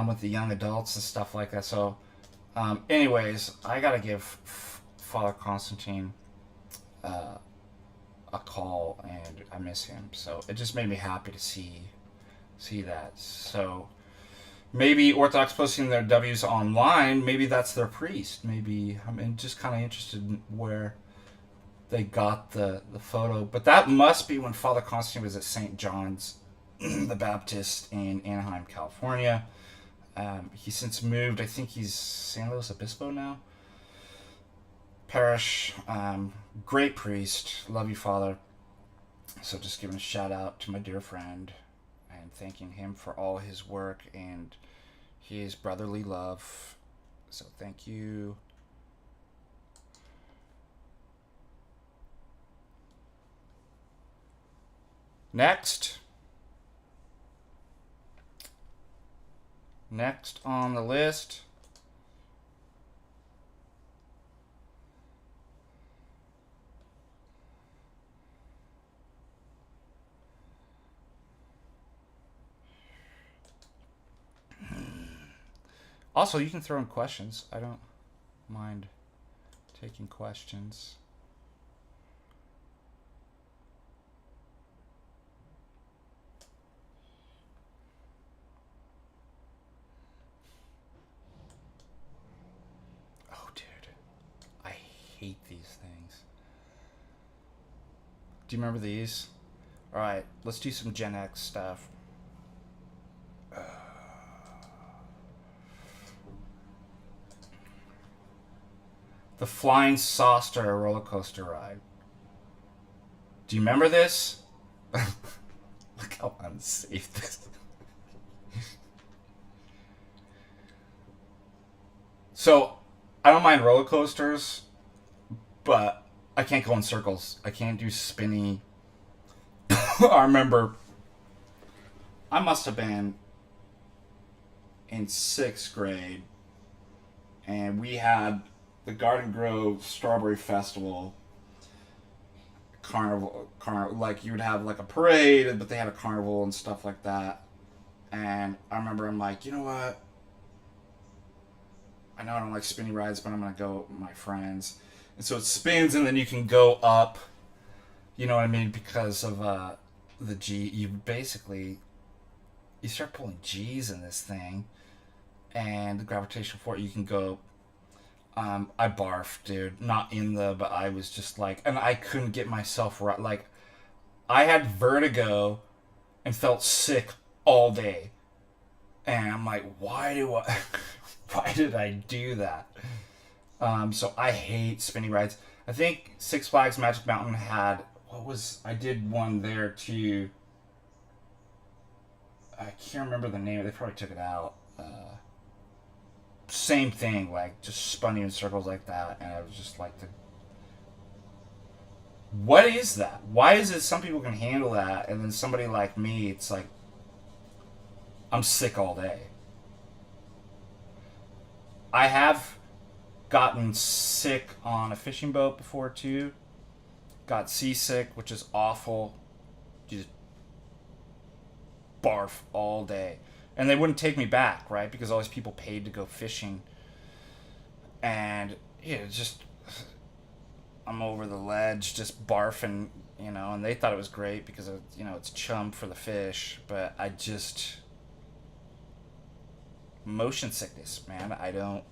with the young adults and stuff like that. So anyways, I gotta give Father Constantine a call, and I miss him. So it just made me happy to see that. So maybe Orthodox posting their W's online, maybe that's their priest. Maybe I'm just kind of interested in where they got the photo. But that must be when Father Constantine was at St. John's the Baptist in Anaheim, California. He's since moved. I think he's San Luis Obispo now. Parish. Great priest. Love you, Father. So just giving a shout out to my dear friend and thanking him for all his work and his brotherly love. So thank you. Next on the list, also you can throw in questions. I don't mind taking questions. Hate these things. Do you remember these? All right, let's do some Gen X stuff. The flying saucer roller coaster ride. Do you remember this? Look how unsafe this is. So, I don't mind roller coasters, but I can't go in circles. I can't do spinny. I remember I must have been in 6th grade, and we had the Garden Grove Strawberry Festival carnival, like you would have like a parade, but they had a carnival and stuff like that. And I remember I'm like, you know what? I know I don't like spinny rides, but I'm gonna go with my friends. And so it spins, and then you can go up. You know what I mean? Because of the G, you start pulling G's in this thing, and the gravitational force. You can go. I barfed, dude. Not in but I was just like, and I couldn't get myself right. Like, I had vertigo, and felt sick all day, and I'm like, why did I do that? So I hate spinny rides. I think Six Flags Magic Mountain had, I did one there too. I can't remember the name. They probably took it out. Same thing, like just spun you in circles like that. And I was just like, what is that? Why is it some people can handle that, and then somebody like me, it's like, I'm sick all day. I have gotten sick on a fishing boat before too. Got seasick, which is awful. You just barf all day. And they wouldn't take me back, right? Because all these people paid to go fishing. And yeah, just I'm over the ledge just barfing, and they thought it was great because it's chum for the fish, but I just motion sickness, man. I don't.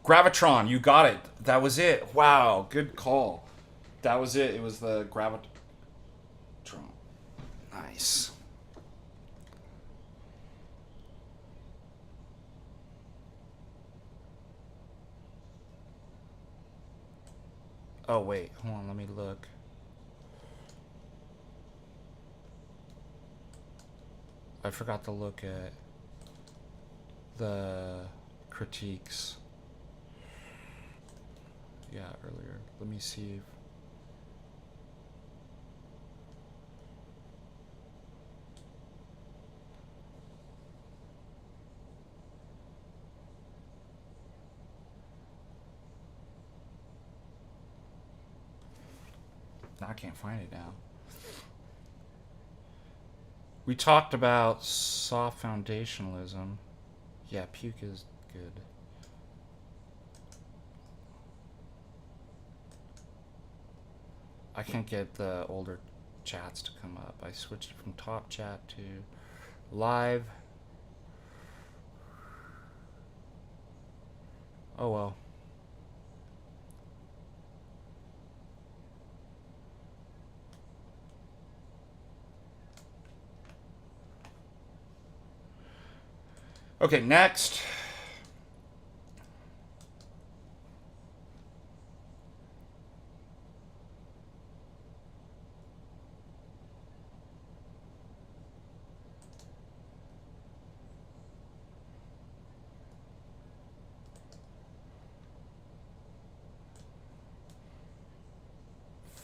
Gravitron, you got it. That was it. Wow, good call. That was it. It was the Gravitron. Nice. Oh, wait. Hold on. Let me look. I forgot to look at the critiques. Yeah, earlier. Let me see if... I can't find it now. We talked about soft foundationalism. Yeah, puke is good. I can't get the older chats to come up. I switched from top chat to live. Oh well. Okay, next.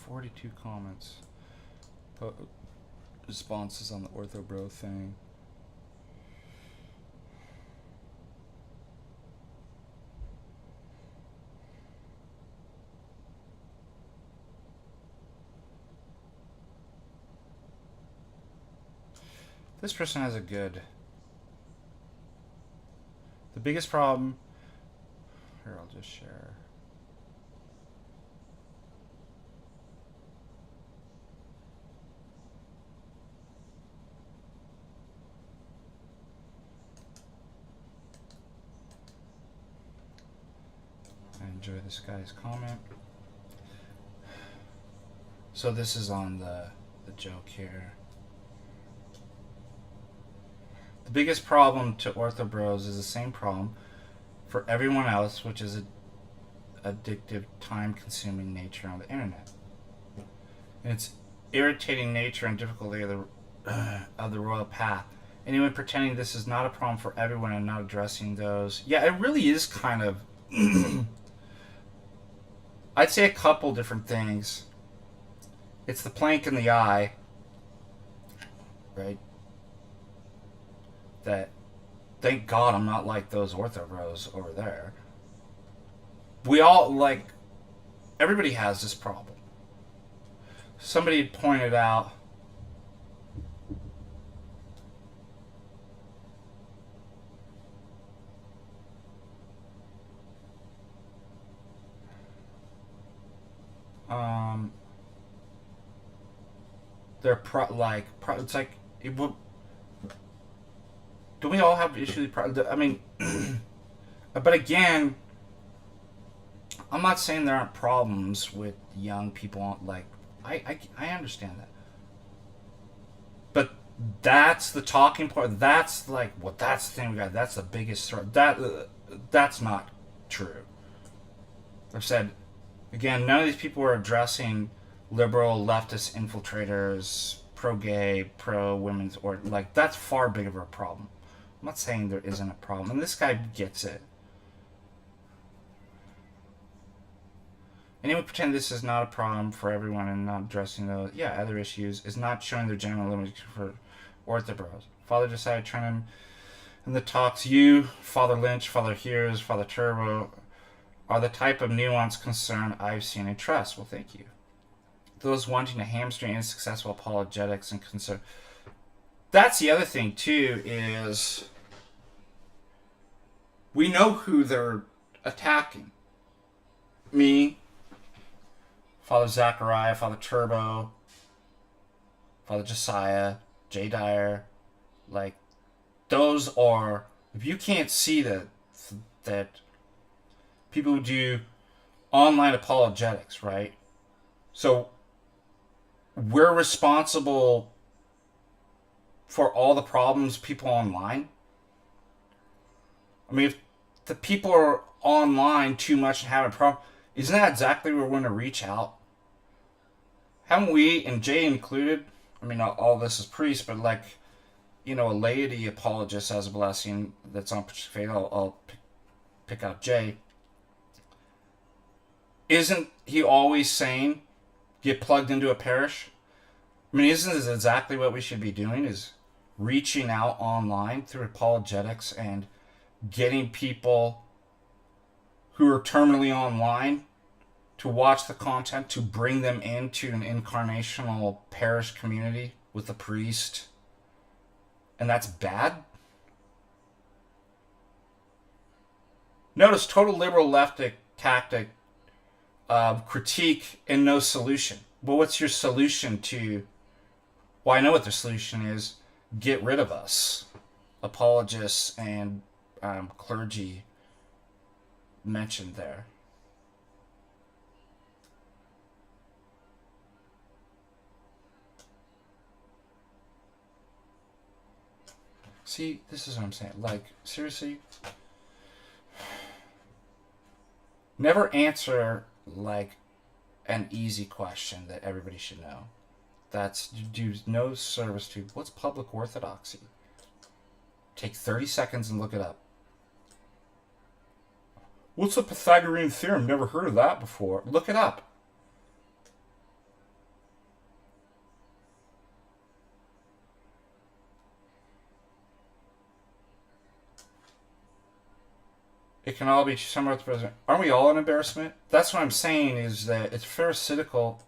"42 comments. Responses on the ortho bro thing. This person has a good... The biggest problem... Here, I'll just share. I enjoy this guy's comment. So this is on the joke here. The biggest problem to ortho bros is the same problem for everyone else, which is addictive, time-consuming nature on the internet. And its irritating nature and difficulty of the royal path. Anyone pretending this is not a problem for everyone and not addressing those... Yeah, it really is kind of... I'd say a couple different things. It's the plank in the eye, right? That, thank God I'm not like those ortho bros over there. We all, like, everybody has this problem. Somebody had pointed out they're it's like it would. Do we all have issues? I mean, but again, I'm not saying there aren't problems with young people. Like, I understand that, but that's the talking point. That's like what. That's the thing we got. That's the biggest threat. That's not true. I've said again, none of these people are addressing liberal leftist infiltrators, pro-gay, pro-women's, or like that's far bigger of a problem. I'm not saying there isn't a problem, and this guy gets it. Anyone pretend this is not a problem for everyone and not addressing the other issues is not showing their genuine limits for ortho bros. Father Josiah Trenum and the talks you, Father Lynch, Father Hughes, Father Turbo are the type of nuanced concern I've seen and trust. Well, thank you. Those wanting to hamstring unsuccessful apologetics and concern. That's the other thing too, is we know who they're attacking. Me, Father Zachariah, Father Turbo, Father Josiah, Jay Dyer, like those are, if you can't see that people who do online apologetics, right? So we're responsible for all the problems people online? I mean, if the people are online too much and have a problem, isn't that exactly where we're going to reach out? Haven't we, and Jay included, I mean, all this is priests, but like, you know, a laity apologist as a blessing that's on Patristic Faith, I'll pick out Jay. Isn't he always saying, get plugged into a parish? I mean, isn't this exactly what we should be doing, is reaching out online through apologetics and getting people who are terminally online to watch the content, to bring them into an incarnational parish community with a priest? And that's bad? Notice total liberal leftic tactic of critique and no solution. Well, what's your solution to... Well, I know what the solution is. Get rid of us. Apologists and clergy mentioned there. See, this is what I'm saying. Like, seriously, never answer like an easy question that everybody should know. That's do no service to what's public orthodoxy. Take 30 seconds and look it up. What's the Pythagorean theorem? Never heard of that before. Look it up. It can all be somewhere with the president. Aren't we all an embarrassment? That's what I'm saying, is that it's pharisaical.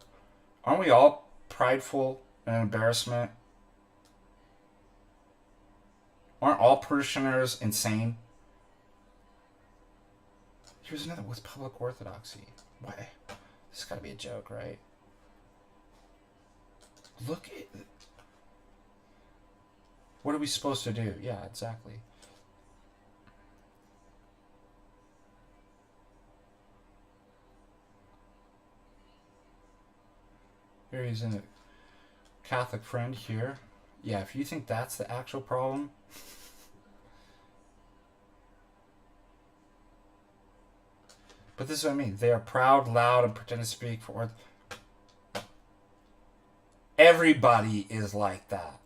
Aren't we all prideful and an embarrassment? Aren't all parishioners insane? Here's another. What's public orthodoxy? Why? This has got to be a joke, right? Look at... What are we supposed to do? Yeah, exactly. Here he's in a Catholic friend here. Yeah, if you think that's the actual problem... But this is what I mean. They are proud, loud, and pretend to speak for... Everybody is like that.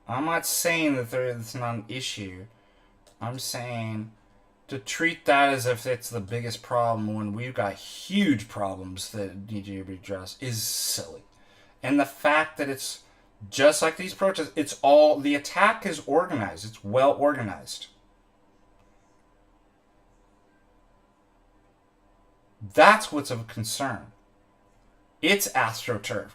I'm not saying that it's not an issue. I'm saying to treat that as if it's the biggest problem when we've got huge problems that need to be addressed is silly. And the fact that it's just like these protests, it's all... The attack is organized. It's well organized. That's what's of concern. It's AstroTurf.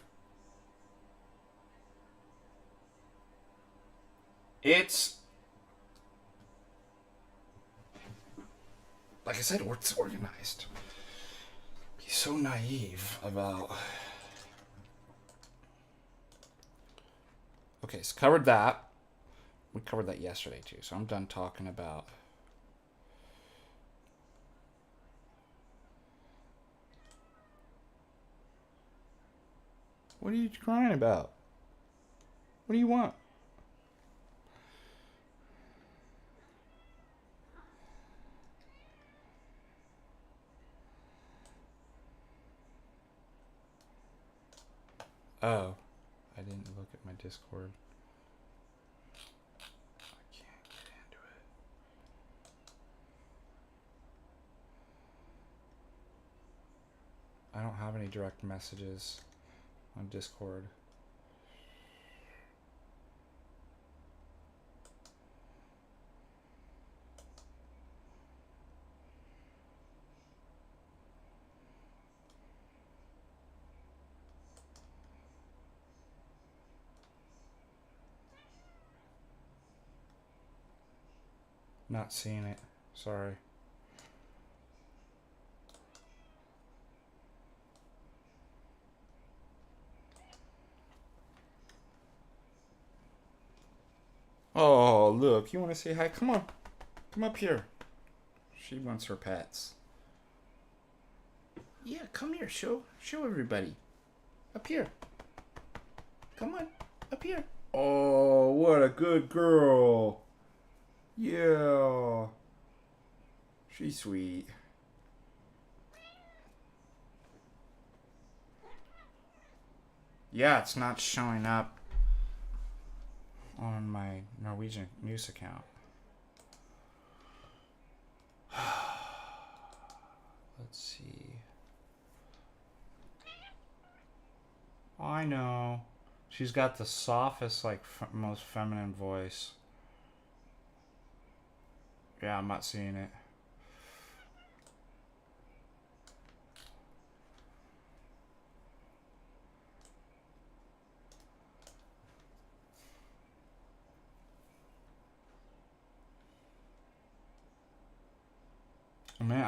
It's... Like I said, it's organized. He's so naive about... Okay, so covered that. We covered that yesterday too, so I'm done talking about... What are you crying about? What do you want? Oh, I didn't look at my Discord. I can't get into it. I don't have any direct messages on Discord. Not seeing it. Sorry. Oh, look. You want to say hi? Come on. Come up here. She wants her pets. Yeah, come here. Show everybody. Up here. Come on. Up here. Oh, what a good girl. Yeah. She's sweet. Yeah, it's not showing up on my Norwegian Nous account. Let's see. I know. She's got the softest, like, most feminine voice. Yeah, I'm not seeing it.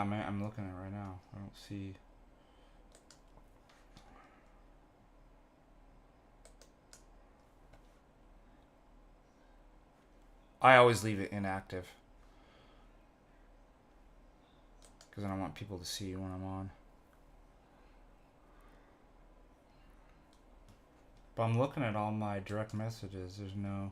I'm looking at it right now. I don't see. I always leave it inactive because I don't want people to see when I'm on. But I'm looking at all my direct messages. There's no.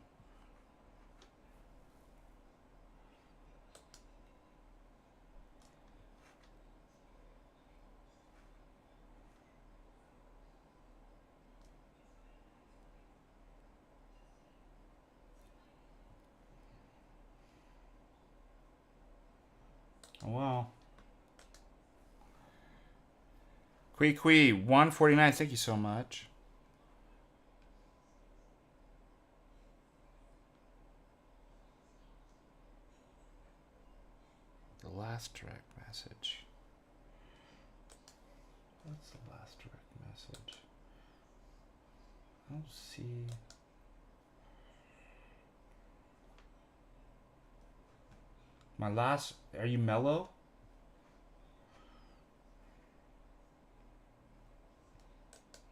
Oh, well. Quee 149. Thank you so much. The last direct message. What's the last direct message? I don't see. My last. Are you mellow?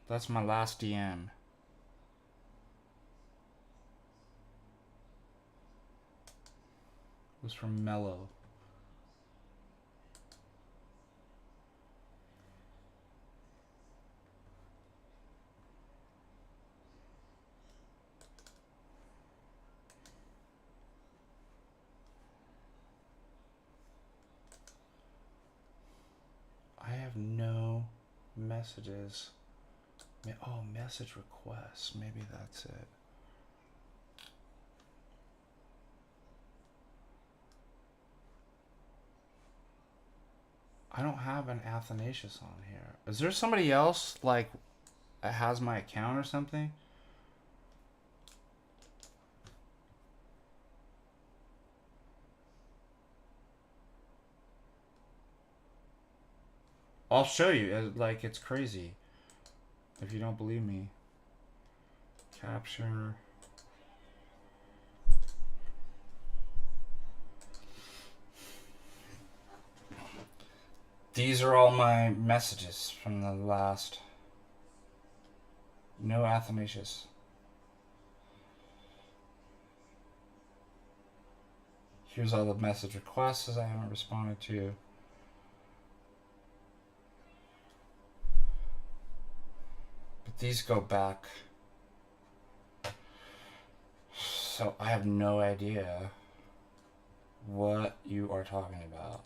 That's my last DM. It was from Mellow. I have no messages. Oh, message requests. Maybe that's it. I don't have an Athanasius on here. Is there somebody else, like, that has my account or something? I'll show you. Like, it's crazy. If you don't believe me. Capture. These are all my messages from the last. No Athanasius. Here's all the message requests I haven't responded to. But these go back. So I have no idea what you are talking about.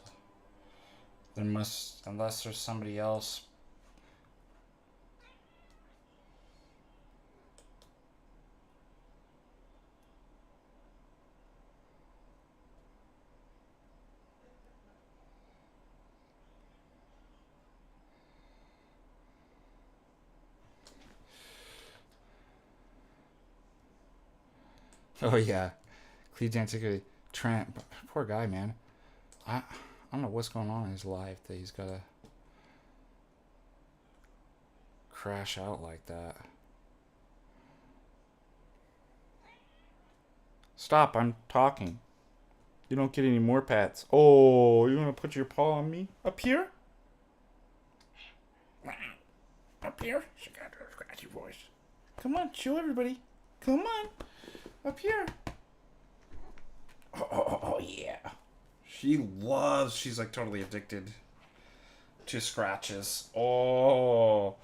There must, unless there's somebody else. Oh yeah, Cleve's Antiquity. Trent, poor guy, man. I don't know what's going on in his life that he's gotta crash out like that. Stop, I'm talking. You don't get any more pats. Oh, you wanna put your paw on me? Up here? Up here? She got her scratchy voice. Come on, show everybody. Come on. Up here. Oh, yeah. She's like totally addicted to scratches. Oh,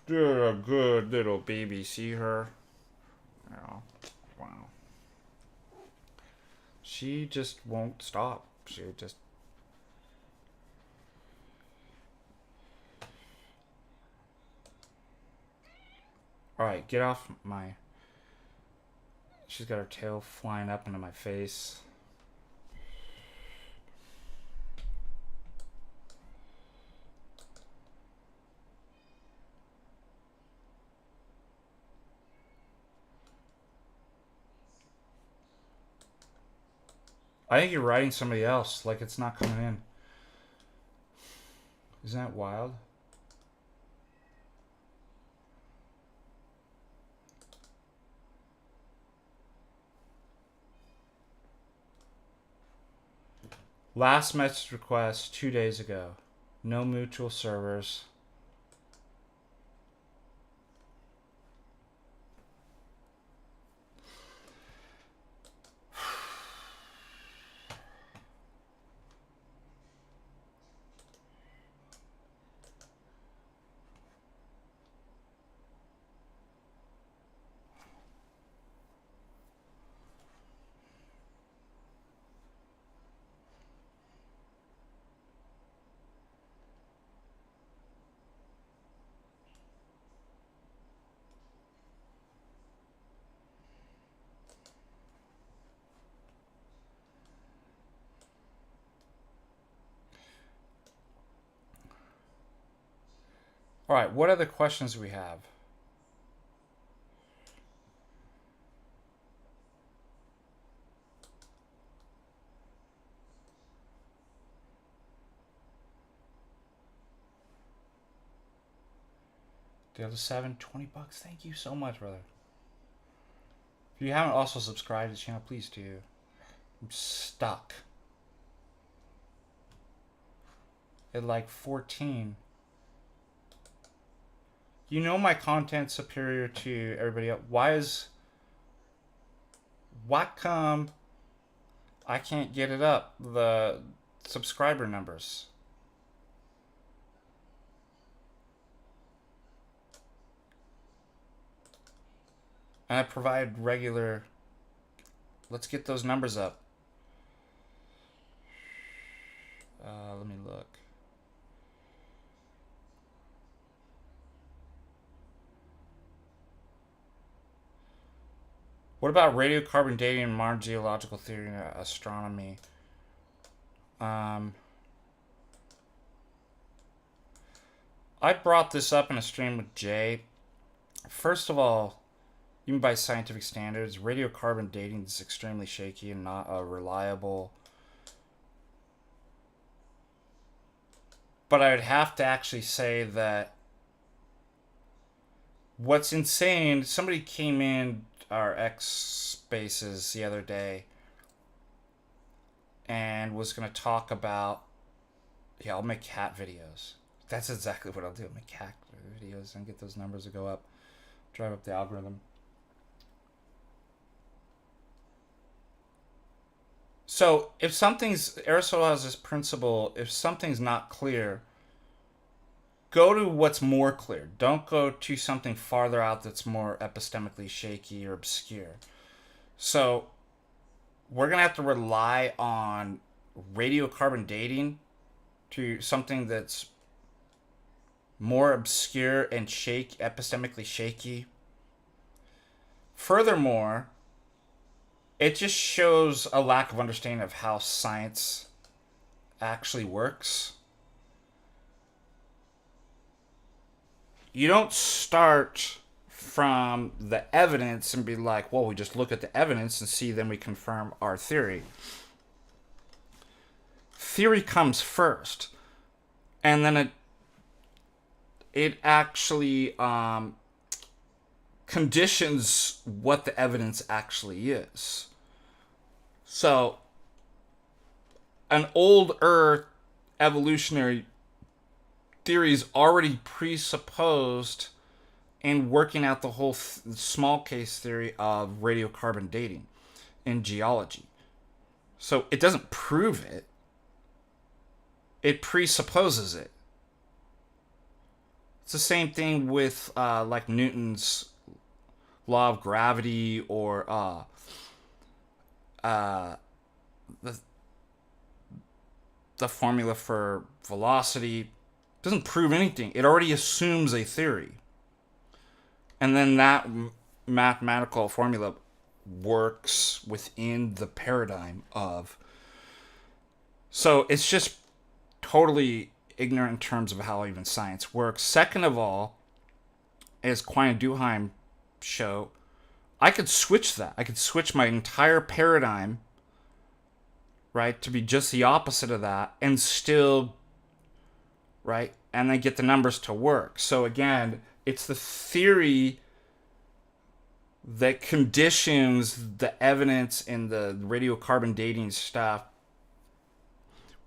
you're a good little baby. See her? Yeah. Wow. She just won't stop. She just... Alright, get off my... She's got her tail flying up into my face. I think you're writing somebody else, like it's not coming in. Isn't that wild? Last message request 2 days ago. No mutual servers. All right, what other questions do we have? The other 7, $20. Thank you so much, brother. If you haven't also subscribed to the channel, please do. I'm stuck at like 14. You know my content's superior to everybody else. Why come I can't get it up? The subscriber numbers. And I provide regular... Let's get those numbers up. Let me look. What about radiocarbon dating and modern geological theory and astronomy? I brought this up in a stream with Jay. First of all, even by scientific standards, radiocarbon dating is extremely shaky and not reliable. But I would have to actually say that what's insane, somebody came in our X spaces the other day and was going to talk about, yeah, I'll make cat videos. That's exactly what I'll do. Make cat videos and get those numbers to go up, drive up the algorithm. So if something's, Aristotle has this principle, if something's not clear, go to what's more clear. Don't go to something farther out that's more epistemically shaky or obscure. So we're going to have to rely on radiocarbon dating to something that's more obscure and epistemically shaky. Furthermore, it just shows a lack of understanding of how science actually works. You don't start from the evidence and be like, well, we just look at the evidence and see, then we confirm our theory. Theory comes first. And then it actually conditions what the evidence actually is. So, an old Earth evolutionary theory is already presupposed in working out the whole small case theory of radiocarbon dating in geology. So, it doesn't prove it. It presupposes it. It's the same thing with like Newton's law of gravity or the formula for velocity. It doesn't prove anything. It already assumes a theory. And then that mathematical formula works within the paradigm of. So it's just totally ignorant in terms of how even science works. Second of all, as Quine and Duheim show, I could switch that. I could switch my entire paradigm, right, to be just the opposite of that and still, right, and then get the numbers to work. So again, it's the theory that conditions the evidence in the radiocarbon dating stuff.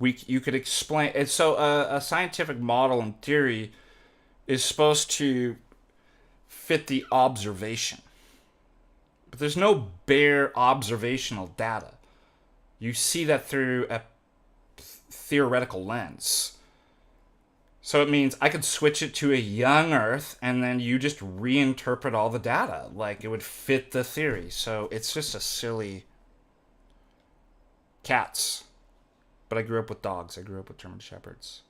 You could explain it. So a scientific model in theory is supposed to fit the observation. But there's no bare observational data. You see that through a theoretical lens. So it means I could switch it to a young Earth and then you just reinterpret all the data. Like it would fit the theory. So it's just a silly cats. But I grew up with dogs. I grew up with German Shepherds.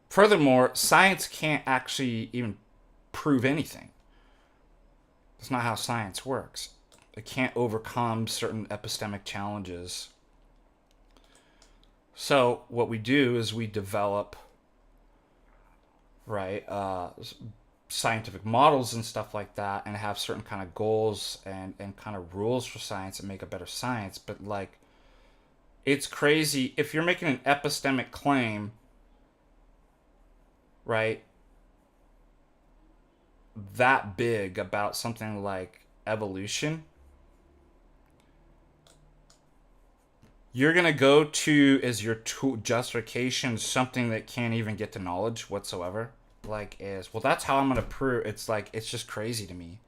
Furthermore, science can't actually even prove anything. That's not how science works. It can't overcome certain epistemic challenges. So what we do is we develop, right, scientific models and stuff like that, and have certain kind of goals and kind of rules for science and make a better science. But like, it's crazy if you're making an epistemic claim, right, that big about something like evolution, you're going to go to as your justification something that can't even get to knowledge whatsoever. Like, is, well, that's how I'm going to prove. It's like, it's just crazy to me.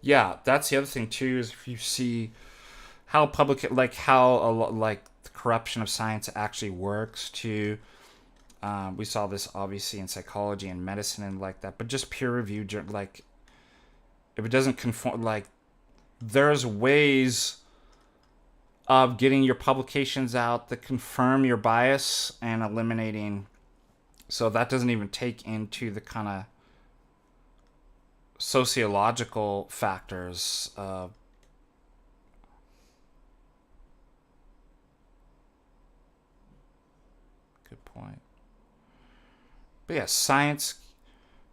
Yeah, that's the other thing too, is if you see how like the corruption of science actually works too. We saw this obviously in psychology and medicine and like that, but just peer review, like if it doesn't conform, like there's ways of getting your publications out that confirm your bias and eliminating. So that doesn't even take into the kind of sociological factors. Good point. But yeah, science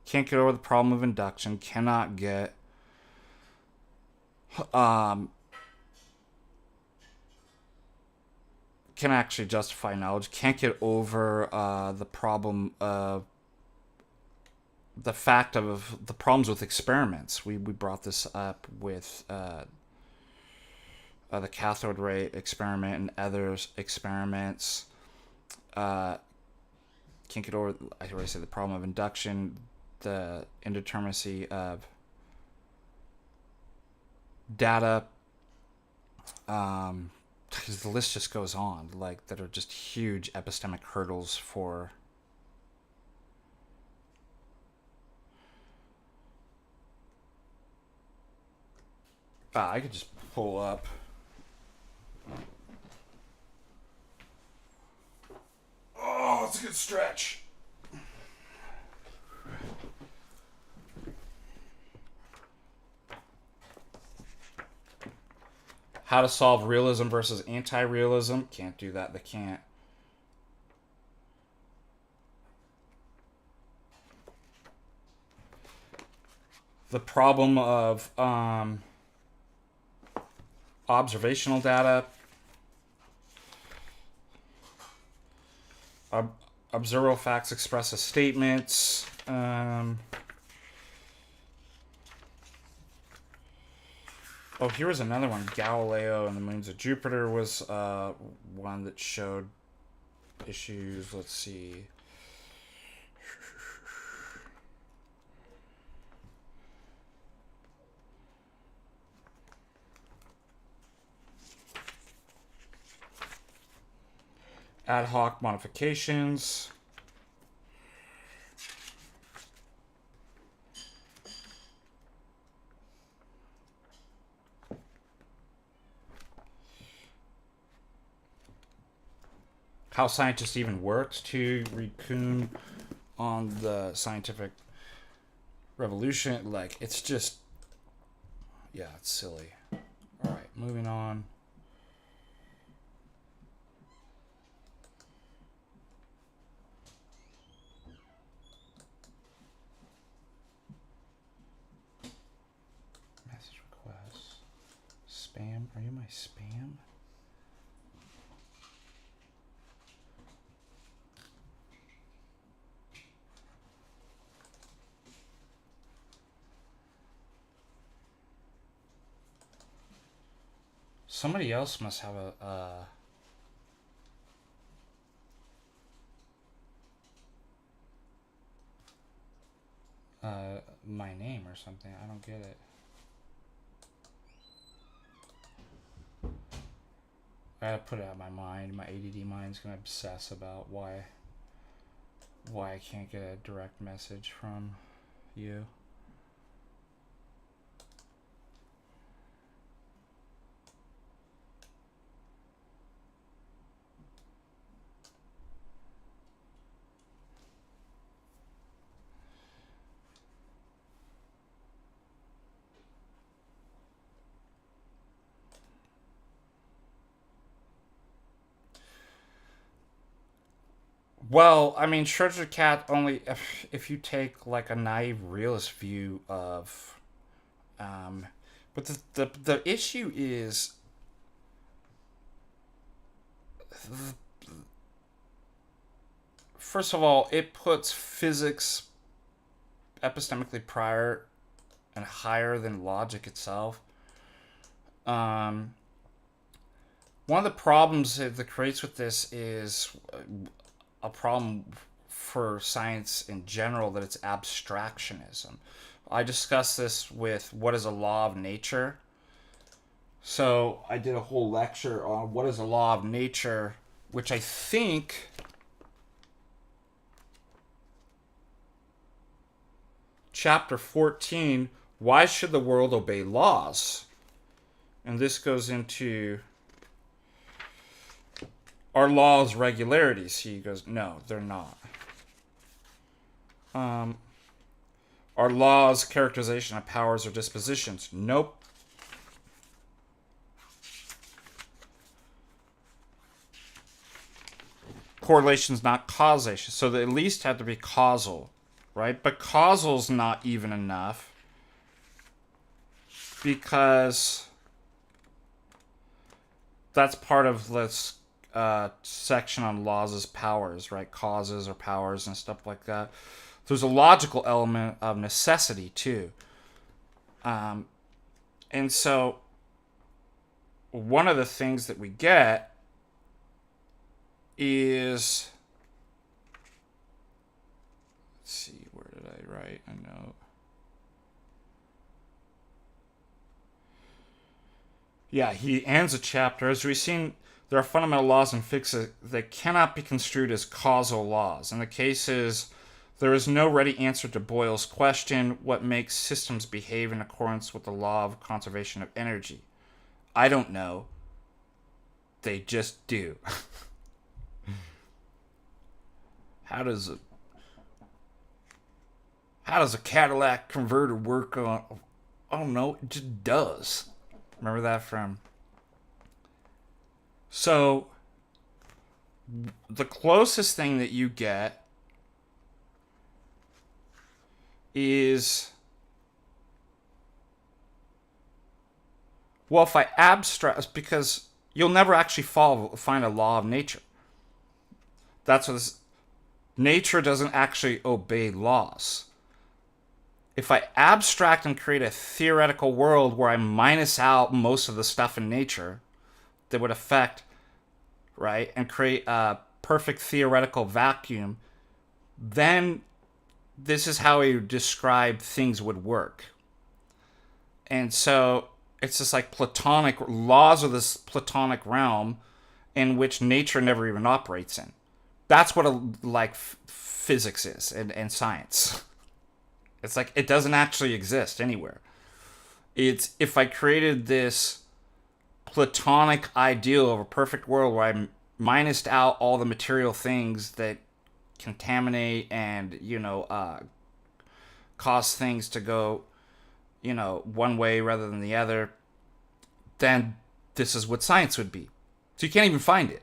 can't get over the problem of induction, cannot get can actually justify knowledge, can't get over the problem of the fact of the problems with experiments. We brought this up with the cathode ray experiment and other experiments. Can't get over, I already said, the problem of induction, the indeterminacy of data. Because the list just goes on, like, that are just huge epistemic hurdles for I could just pull up it's a good stretch. How to solve realism versus anti-realism. Can't do that. They can't. The problem of observational data. Observable facts express as statements. Oh, here was another one. Galileo and the moons of Jupiter was one that showed issues. Let's see. Ad hoc modifications. How scientists even works to read Kuhn on the scientific revolution. Like, it's just, yeah, it's silly. All right, moving on. Message requests. Spam. Are you my spam? Somebody else must have my name or something. I don't get it. I gotta put it out of my mind. My ADD mind's gonna obsess about why I can't get a direct message from you. Well, I mean, Shreds the Cat only if you take like a naive realist view of, but the issue is, first of all, it puts physics epistemically prior and higher than logic itself. One of the problems that creates with this is a problem for science in general, that it's abstractionism. I discussed this with what is a law of nature. So I did a whole lecture on what is a law of nature, which I think chapter 14, why should the world obey laws? And this goes into, are laws regularities? He goes, no, they're not. Are laws characterization of powers or dispositions? Nope. Correlation's not causation, so they at least have to be causal, right? But causal's not even enough, because that's part of this section on laws as powers, right? Causes or powers and stuff like that. There's a logical element of necessity too. And so one of the things that we get is, let's see, where did I write a note? Yeah, he ends a chapter. As we've seen, there are fundamental laws in physics that cannot be construed as causal laws. And the case is, there is no ready answer to Boyle's question, what makes systems behave in accordance with the law of conservation of energy? I don't know. They just do. How does a Cadillac converter work on? I don't know. It just does. Remember that from? So, the closest thing that you get is, well, if I abstract, because you'll never actually find a law of nature. That's what this, nature doesn't actually obey laws. If I abstract and create a theoretical world where I minus out most of the stuff in nature that would affect, right, and create a perfect theoretical vacuum, then this is how he described things would work. And so it's just like Platonic laws of this Platonic realm, in which nature never even operates in. That's what physics is and science. It's like it doesn't actually exist anywhere. It's if I created this platonic ideal of a perfect world where I minused out all the material things that contaminate and, cause things to go, one way rather than the other, then this is what science would be. So you can't even find it.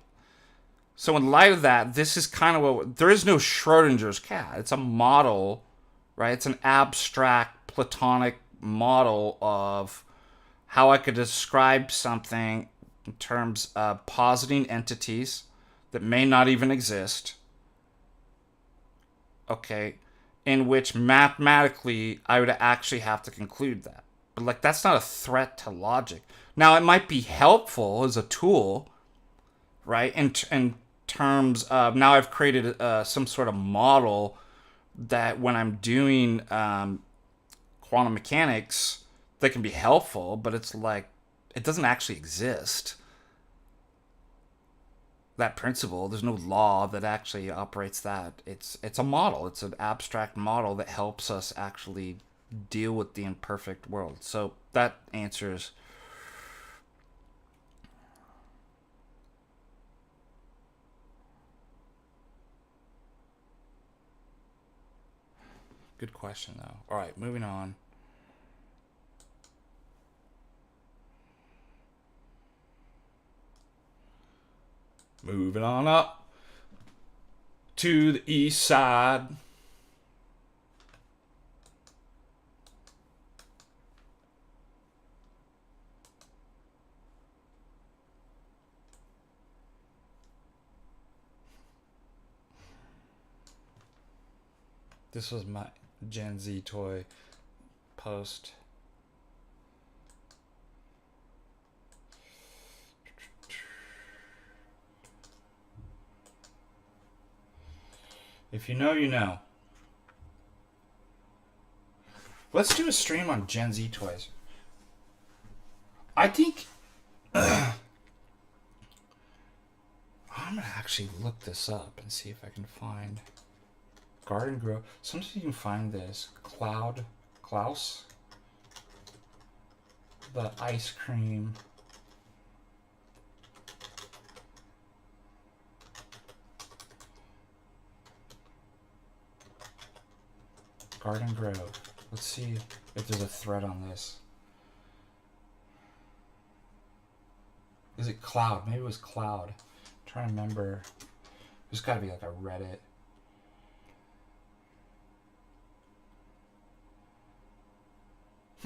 So in light of that, this is kind of what... There is no Schrodinger's cat. It's a model, right? It's an abstract, platonic model of how I could describe something in terms of positing entities that may not even exist. Okay. In which mathematically I would actually have to conclude that. But that's not a threat to logic. Now, it might be helpful as a tool, right? In terms of, now I've created some sort of model that when I'm doing quantum mechanics, that can be helpful, but it's it doesn't actually exist. That principle, there's no law that actually operates that. It's a model. It's an abstract model that helps us actually deal with the imperfect world. So that answers... Good question, though. All right, moving on. Moving on up to the east side. This was my Gen Z toy post. If you know, you know. Let's do a stream on Gen Z toys. I think... I'm going to actually look this up and see if I can find... Garden Grow. Sometimes you can find this. Klaus. The ice cream... Garden Grove. Let's see if there's a thread on this. Is it Cloud? Maybe it was Cloud. I'm trying to remember. There's got to be like a Reddit.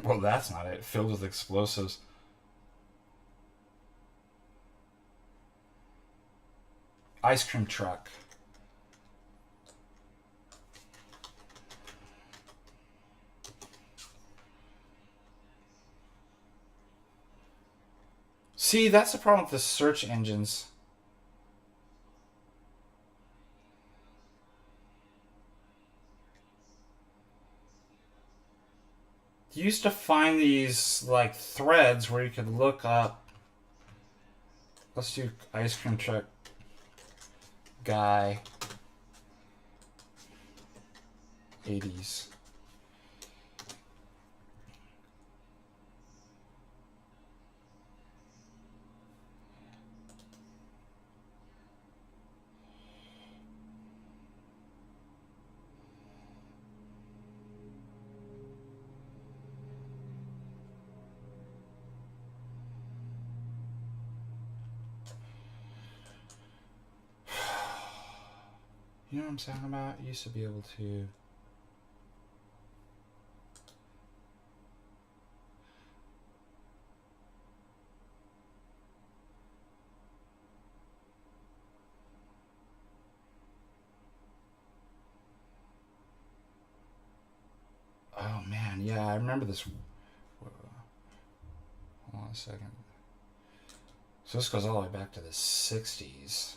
Well, that's not it. Filled with explosives. Ice cream truck. See, that's the problem with the search engines. You used to find these threads where you could look up. Let's do ice cream truck guy 80s. You know what I'm talking about? You used to be able to... Oh man, yeah, I remember this. Hold on a second. So this goes all the way back to the 60s.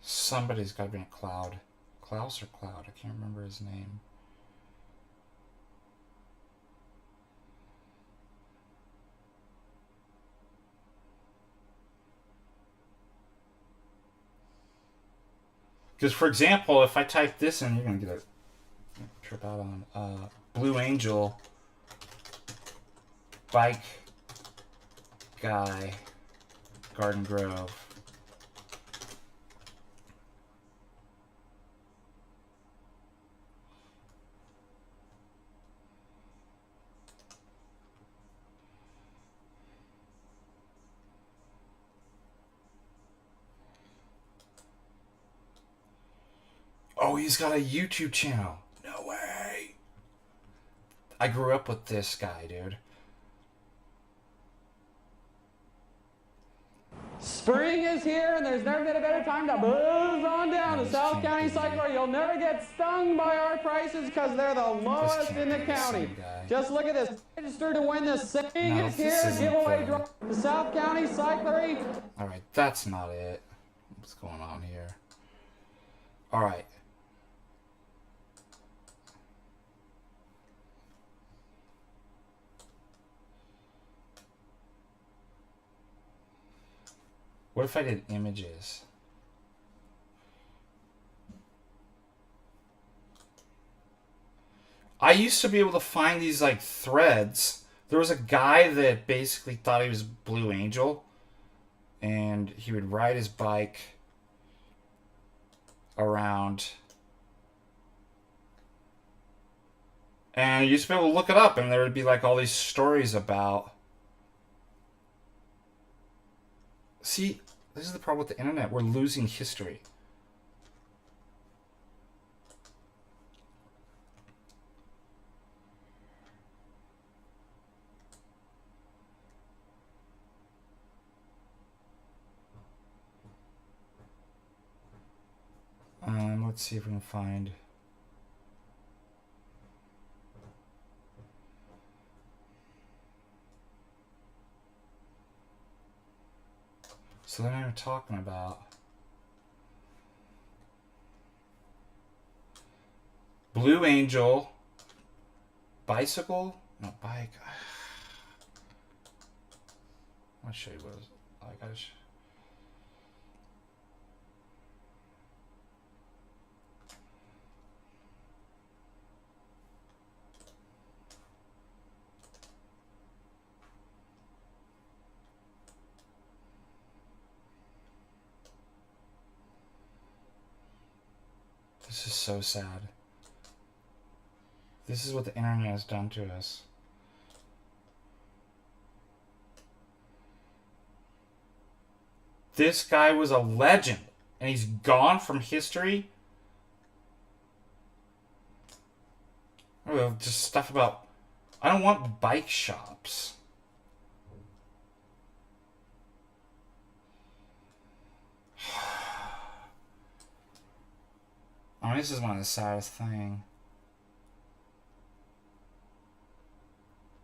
Somebody's got to be in Cloud. Klaus or Cloud? I can't remember his name. Because, for example, if I type this in, you're going to get a trip out on Blue Angel bike guy Garden Grove. Oh, he's got a YouTube channel. No way. I grew up with this guy, dude. Spring is here, and there's never been a better time to buzz on down to South County Cycler. You'll never get stung by our prices because they're the lowest in the county. Just look at this. Register to win the Spring is here giveaway draw. The South County Cyclery. All right, that's not it. What's going on here? All right. What if I did images? I used to be able to find these like threads. There was a guy that basically thought he was Blue Angel, and he would ride his bike around, and you used to be able to look it up, and there would be like all these stories about. See, this is the problem with the internet. We're losing history. Let's see if we can find. So then I'm talking about Blue Angel bicycle, no bike. I'll show you what it's like. I gotta This is so sad. This is what the internet has done to us. This guy was a legend, and he's gone from history. Oh, just stuff about. I don't want bike shops. I mean, this is one of the saddest things.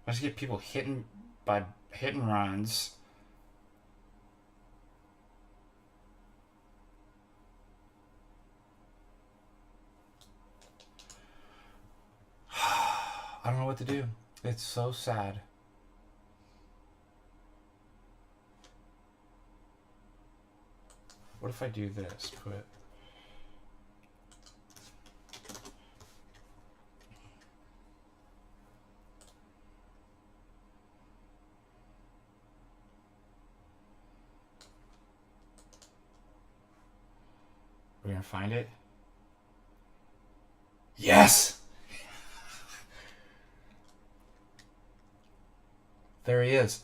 I just get people hitting by hit and runs. I don't know what to do. It's so sad. What if I do this? Put. We're gonna find it. Yes! There he is.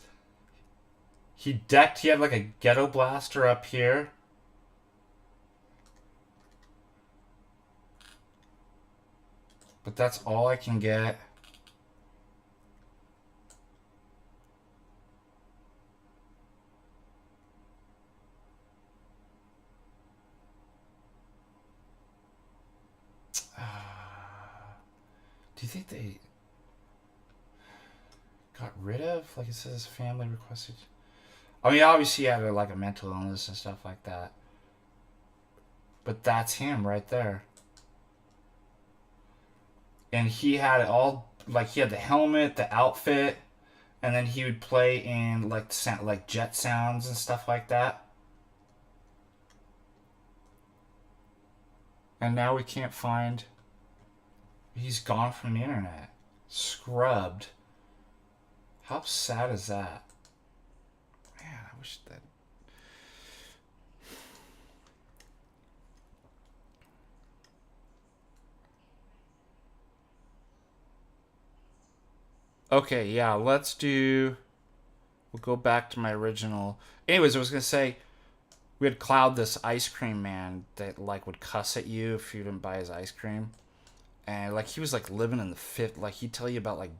He had like a ghetto blaster up here. But that's all I can get. Do you think they got rid of? Like it says family requested. I mean, obviously he had like a mental illness and stuff like that. But that's him right there. And he had it all, like he had the helmet, the outfit, and then he would play in like like jet sounds and stuff like that. And now we can't find... He's gone from the internet. Scrubbed. How sad is that? Man, I wish that... Okay, yeah, let's do... We'll go back to my original... Anyways, I was going to say... We had Cloud, this ice cream man that, like, would cuss at you if you didn't buy his ice cream. And, like, he was, like, living in the fifth... Like, he'd tell you about, like,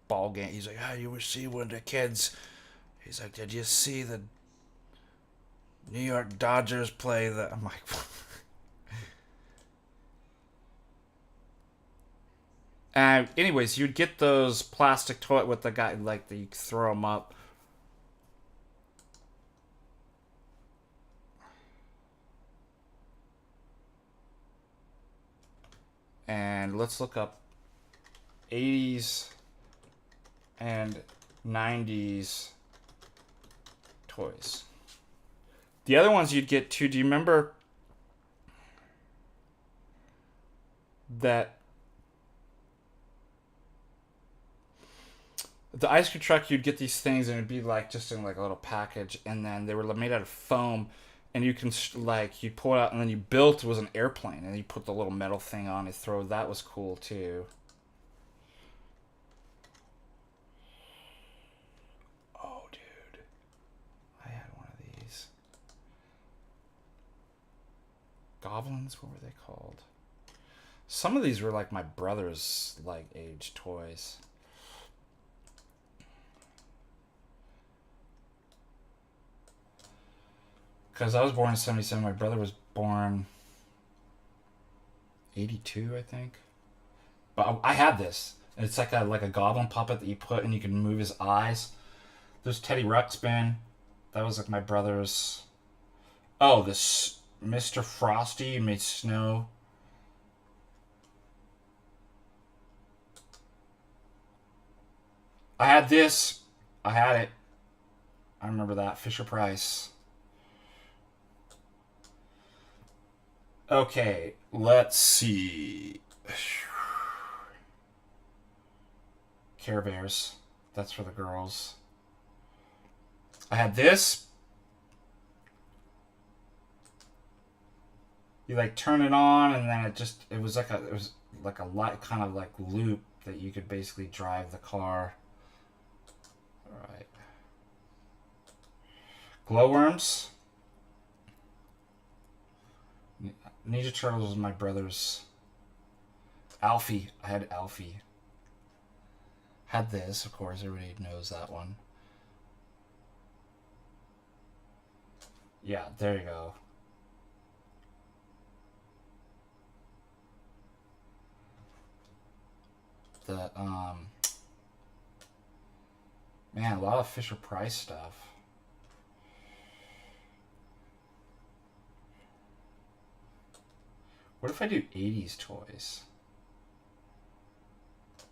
ball game. He's like, you ever see when the kids... He's like, did you see the New York Dodgers play the... I'm like... And anyways, you'd get those plastic toy with the guy, like, you throw them up. And let's look up 80s and 90s toys. The other ones you'd get too, do you remember that the ice cream truck, you'd get these things and it'd be like just in like a little package, and then they were made out of foam, and you can like you pull it out and then you built, it was an airplane, and you put the little metal thing on it, throw. That was cool too. Oh dude, I had one of these goblins. What were they called? Some of these were like my brother's like age toys. Because I was born in 77, my brother was born 82, I think. But I had this. It's like a goblin puppet that you put and you can move his eyes. There's Teddy Ruxpin. That was like my brother's. Oh, this Mr. Frosty made snow. I had this. I had it. I remember that. Fisher Price. Okay, let's see. Care Bears. That's for the girls. I had this. You like turn it on and then it was like a light kind of like loop that you could basically drive the car. Alright. Glowworms. Ninja Turtles was my brother's. Alfie. I had Alfie. Had this, of course. Everybody knows that one. Yeah, there you go. The, man, a lot of Fisher Price stuff. What if I do 80s toys?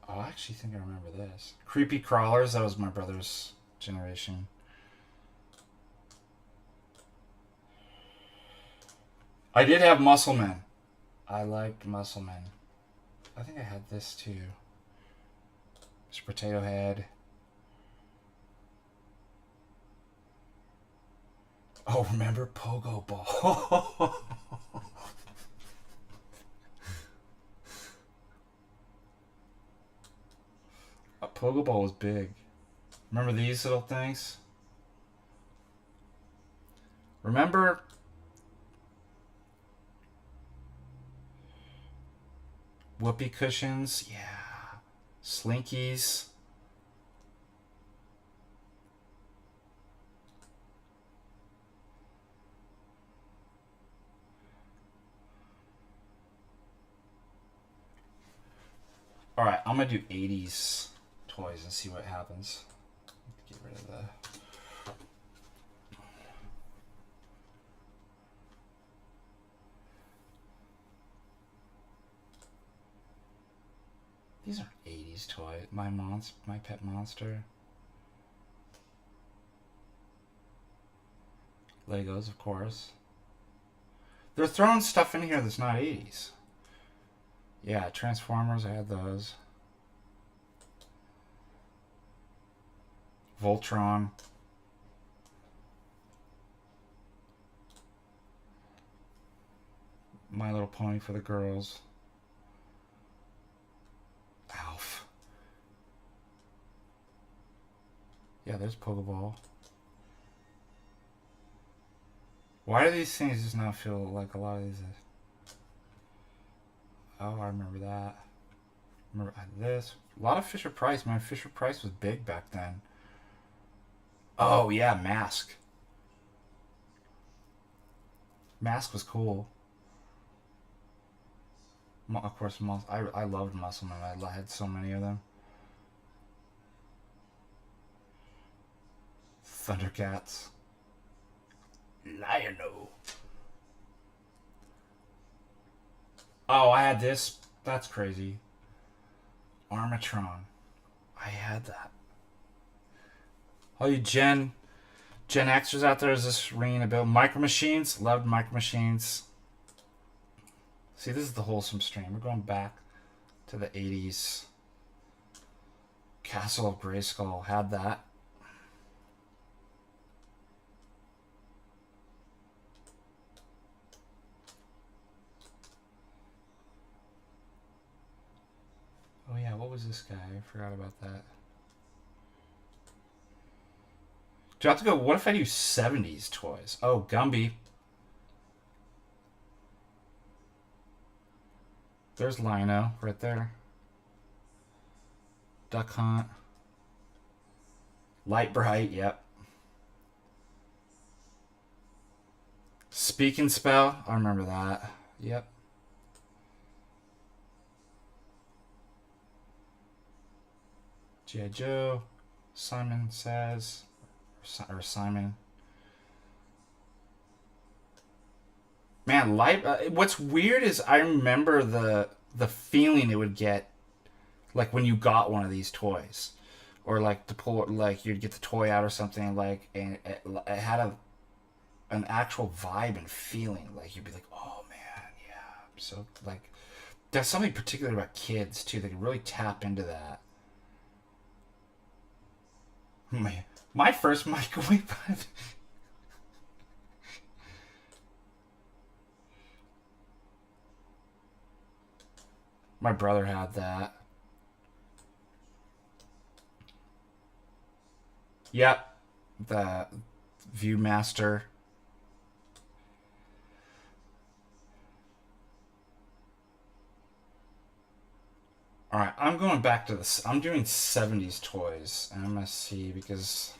Oh, I actually think I remember this. Creepy Crawlers, that was my brother's generation. I did have Muscle Men. I liked Muscle Men. I think I had this too. Mr. Potato Head. Oh, remember Pogo Ball? A Pogo Ball was big. Remember these little things? Remember whoopee cushions? Yeah. Slinkies. Alright, I'm gonna do 80s toys and see what happens. Get rid of the... These are 80s toys. My Pet Monster. Legos, of course. They're throwing stuff in here that's not 80s. Yeah, Transformers, I had those. Voltron. My Little Pony for the girls. Alf. Yeah, there's Pokeball. Why do these things just not feel like a lot of these? Oh, I remember that. Remember this. A lot of Fisher Price, man. Fisher Price was big back then. Oh, yeah, Mask. Mask was cool. Of course, I loved Muscleman. I had so many of them. Thundercats. Lion-O. Oh, I had this. That's crazy. Armatron. I had that. All you Gen Xers out there, is this ringing a bell? Micro Machines. Loved Micro Machines. See, this is the wholesome stream. We're going back to the 80s. Castle of Grayskull. Had that. Oh yeah, what was this guy? I forgot about that. Do I have to go? What if I do 70s toys? Oh, Gumby. There's Lino right there. Duck Hunt. Light Bright, yep. Speak and Spell, I remember that. Yep. G.I. Joe. Simon Says. Or Simon. Man, what's weird is I remember the feeling it would get, like when you got one of these toys, or like to pull, like you'd get the toy out or something, like, and it had an actual vibe and feeling, like you'd be like, oh man, yeah. So like, there's something particular about kids too. They can really tap into that. My first microwave. My brother had that. Yep. The Viewmaster. Alright, I'm going back to this. I'm doing 70s toys. And I'm going to see because...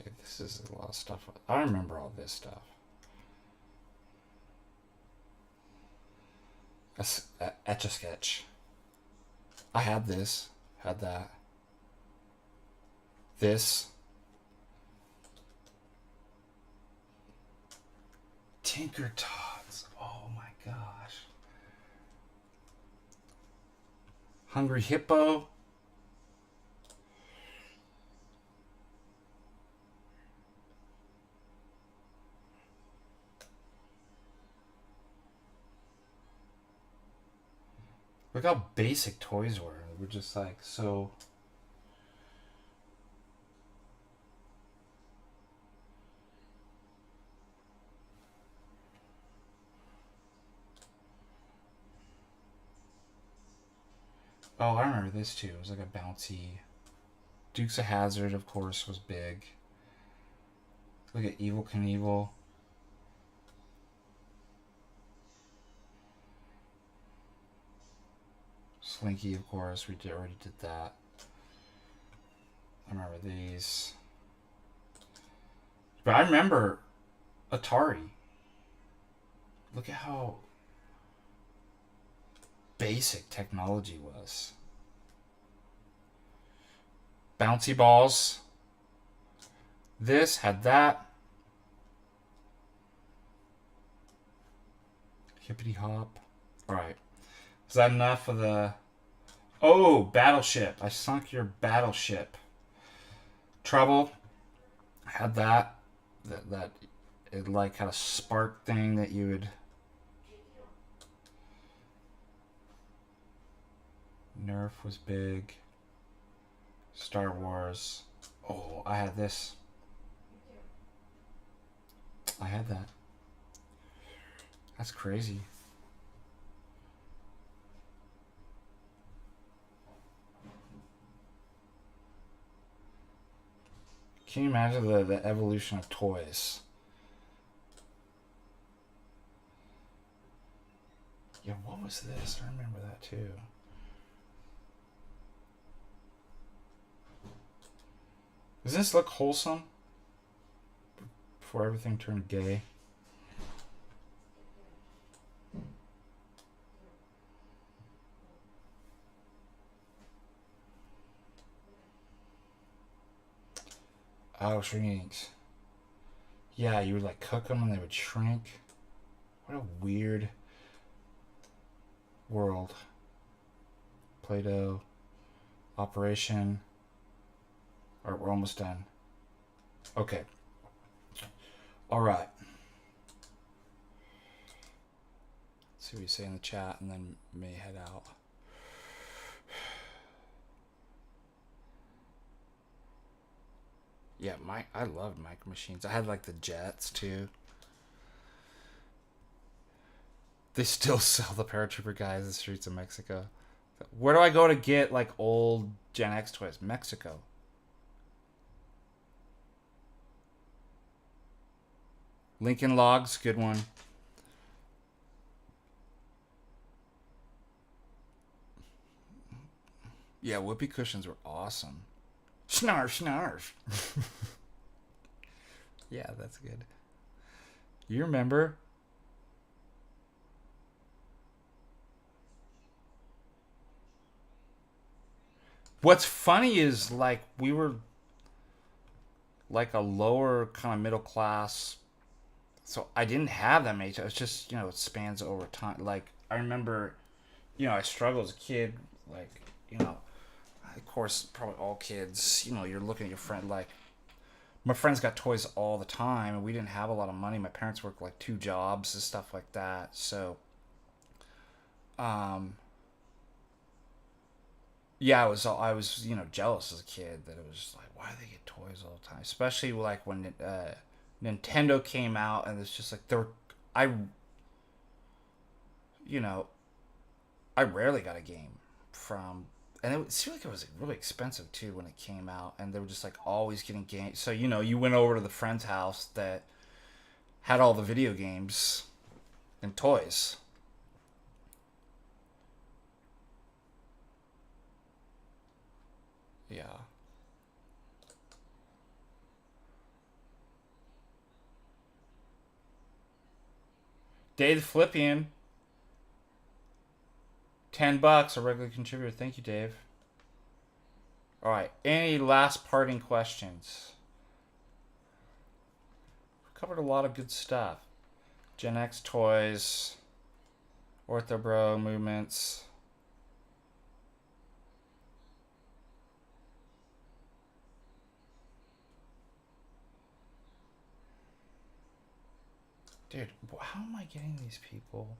Okay, this is a lot of stuff. I remember all this stuff. Etch-a-Sketch. I had this. Had that. This. Tinker Tots. Oh my gosh. Hungry Hippo. Look how basic toys were. We're just like so. Oh, I remember this too. It was like a bouncy. Dukes of Hazzard, of course, was big. Look at Evel Knievel. Slinky, of course, we already did that. I remember these. But I remember Atari. Look at how basic technology was. Bouncy balls. This had that. Hippity hop. Alright. Is that enough of the Oh, battleship. I sunk your battleship. Trouble. I had that. That it like had a spark thing that you would. Nerf was big. Star Wars. Oh, I had this. I had that. That's crazy. Can you imagine the evolution of toys? Yeah, what was this? I remember that too. Does this look wholesome? Before everything turned gay. Oh, shrinkings. Yeah, you would like cook them and they would shrink. What a weird world. Play-Doh. Operation. Alright, we're almost done. Okay. Alright. Let's see what you say in the chat and then may head out. Yeah, I loved Micro Machines. I had like the Jets too. They still sell the paratrooper guys in the streets of Mexico. Where do I go to get like old Gen X toys? Mexico. Lincoln Logs, good one. Yeah, whoopee cushions were awesome. Snarf, snarf. Yeah, that's good. You remember? What's funny is like we were like a lower kind of middle class, so I didn't have that many. It's just, you know, it spans over time. Like I remember, you know, I struggled as a kid. Like, you know, of course, probably all kids, you know, you're looking at your friend, like, my friends got toys all the time, and we didn't have a lot of money. My parents worked, like, 2 jobs and stuff like that, so, yeah, I was, you know, jealous as a kid that it was, like, why do they get toys all the time? Especially, like, when, Nintendo came out, and it's just, like, you know, I rarely got a game from... And it seemed like it was really expensive, too, when it came out. And they were just, like, always getting games. So, you know, you went over to the friend's house that had all the video games and toys. Yeah. Dave Flippian. $10, a regular contributor. Thank you, Dave. All right. Any last parting questions? We've covered a lot of good stuff. Gen X toys, Orthobro movements. Dude, how am I getting these people?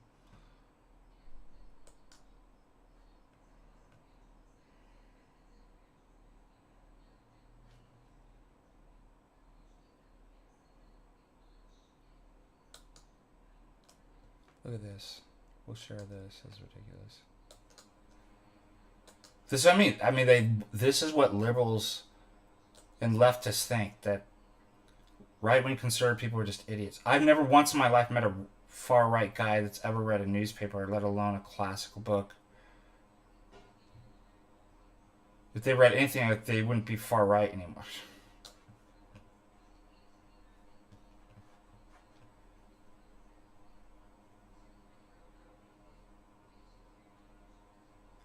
Look at this. We'll share this. It's ridiculous. This, I mean, this is what liberals and leftists think, that right-wing conservative people are just idiots. I've never once in my life met a far-right guy that's ever read a newspaper, let alone a classical book. If they read anything, they wouldn't be far-right anymore.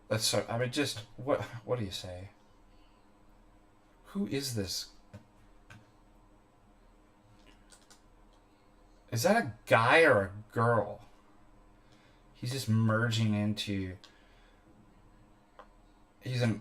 That's so. I mean, just what? What do you say? Who is this? Is that a guy or a girl? He's just merging into. he's an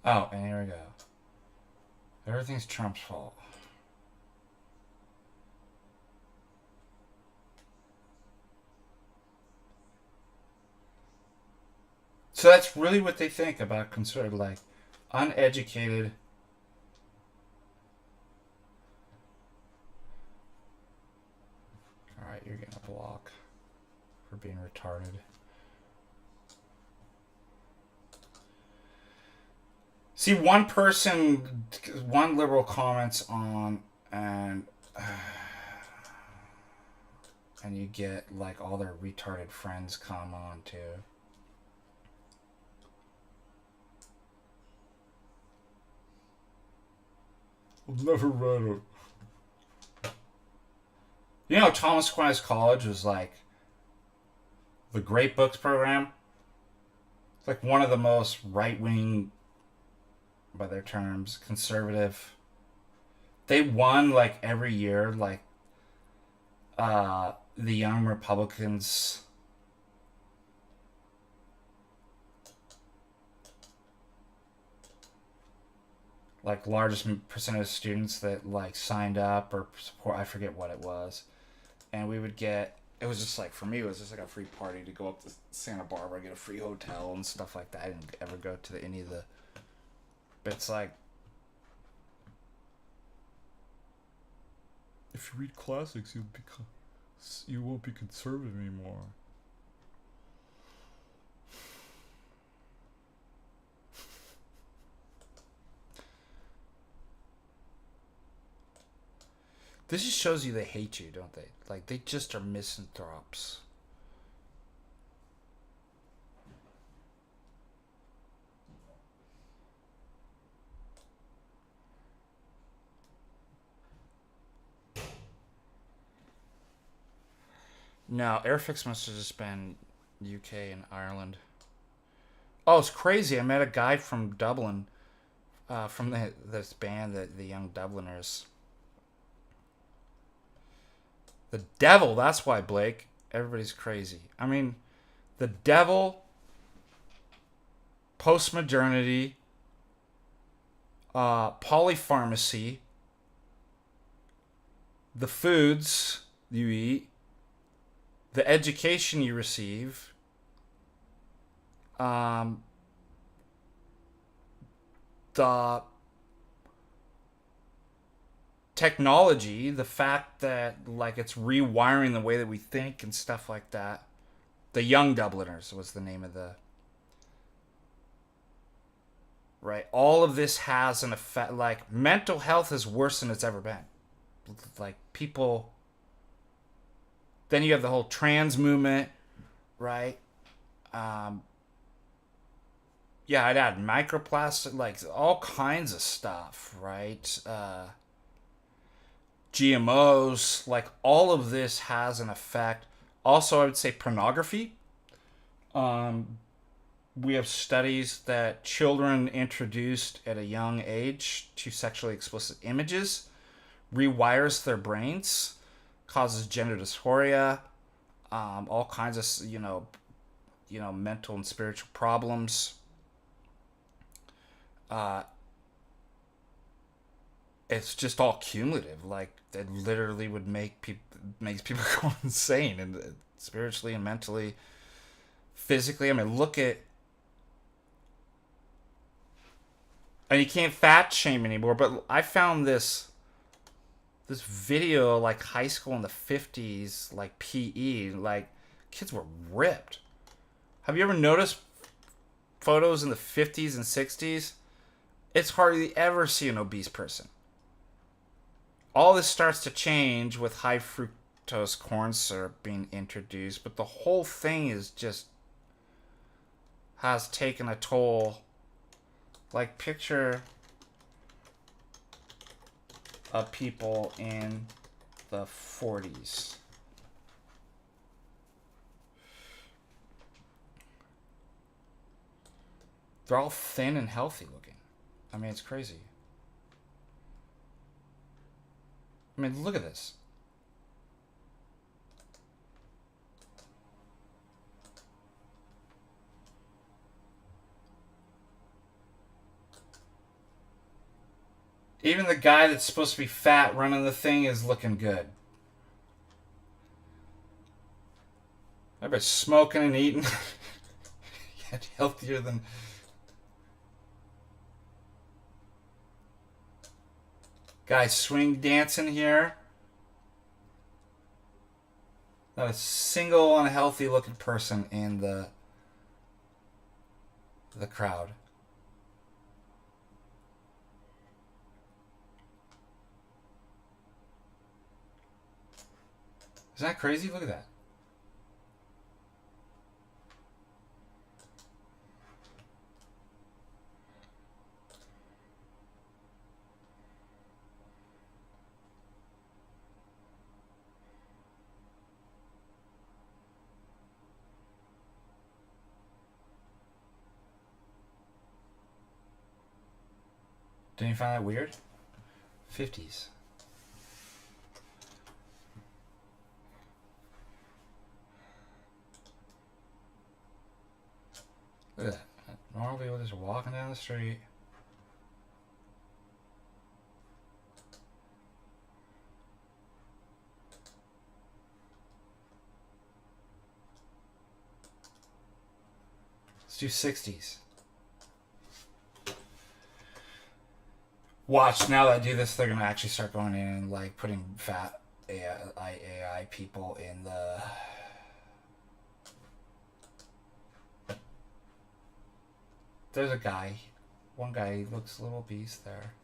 oh, and here we go. Everything's Trump's fault. So that's really what they think about conservative, like uneducated. All right, you're getting a block for being retarded. See, one liberal comments on, and you get like all their retarded friends come on too. I've never read it. You know, Thomas Aquinas College was like the Great Books program. It's like one of the most right-wing, by their terms, conservative. They won like every year, like the Young Republicans. Like largest percentage of students that like signed up or support, I forget what it was, and we would get. It was just like, for me, it was just like a free party to go up to Santa Barbara, get a free hotel and stuff like that. I didn't ever go to any of the. But it's like, if you read classics, you won't be conservative anymore. This just shows you they hate you, don't they? Like, they just are misanthropes. No, Airfix must have just been UK and Ireland. Oh, it's crazy. I met a guy from Dublin, from this band, the Young Dubliners. The devil, that's why, Blake. Everybody's crazy. I mean, the devil, postmodernity, polypharmacy, the foods you eat, the education you receive, the technology, the fact that like it's rewiring the way that we think and stuff like that. The Young Dubliners was the name of the. Right, all of this has an effect. Like, mental health is worse than it's ever been. Like, people. Then you have the whole trans movement, right? Yeah, I'd add microplastic, like all kinds of stuff, right? GMOs, like all of this has an effect. Also, I would say pornography. We have studies that children introduced at a young age to sexually explicit images rewires their brains, causes gender dysphoria, all kinds of mental and spiritual problems. It's just all cumulative. Like, it literally would makes people go insane, and spiritually and mentally, physically. I mean, look at. And you can't fat shame anymore, but I found this video, like high school in the 50s, like PE, like kids were ripped. Have you ever noticed photos in the 50s and 60s? It's hardly ever see an obese person. all this starts to change with high fructose corn syrup being introduced, but the whole thing is just has taken a toll. Like, picture of people in the 40s. They're all thin and healthy looking. I mean, it's crazy. I mean, look at this. Even the guy that's supposed to be fat running the thing is looking good. I bet smoking and eating. Yeah, healthier than... Guys swing dancing here. Not a single unhealthy looking person in the crowd. Isn't that crazy? Look at that. Didn't you find that weird? 50s. Look at that. Normal people just walking down the street. Let's do 60s. Watch, now that I do this, they're going to actually start going in and like putting fat AI people in the... There's a guy. One guy, he looks a little beast there.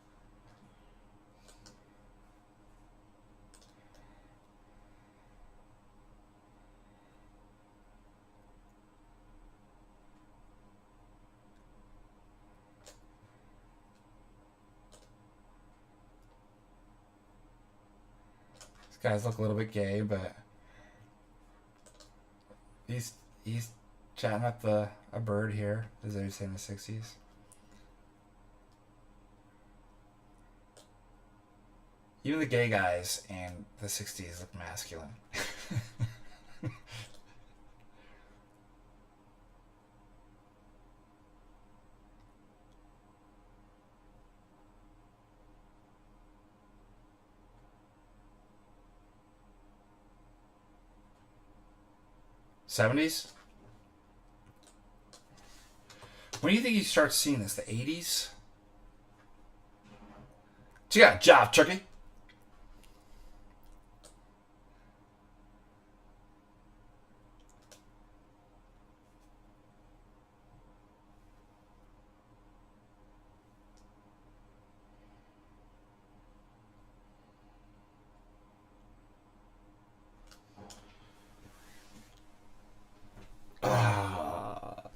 These guys look a little bit gay, but he's chatting up a bird here, as they say in the 60s. Even the gay guys in the 60s look masculine. '70s? When do you think you start seeing this? The 80s? So you got a job, turkey.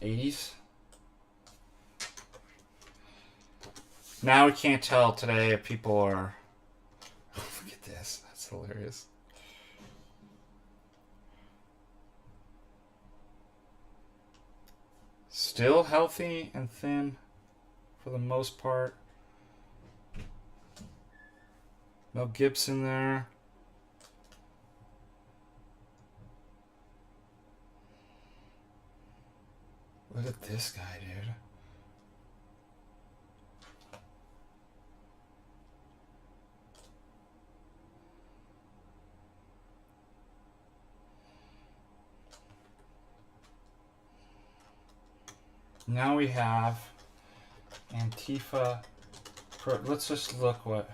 '80s? Now we can't tell today if people are... Oh, look at this. That's hilarious. Still healthy and thin for the most part. Mel Gibson there. Look at this guy, dude. Now we have Antifa. Let's just look what.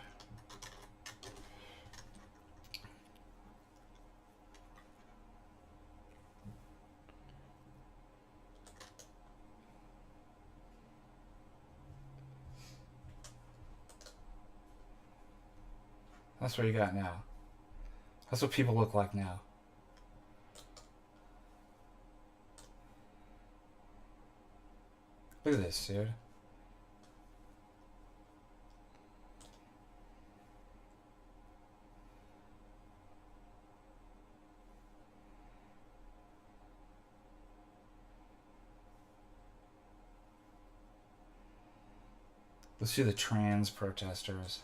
That's what you got now. That's what people look like now. Look at this, dude. Let's see the trans protesters.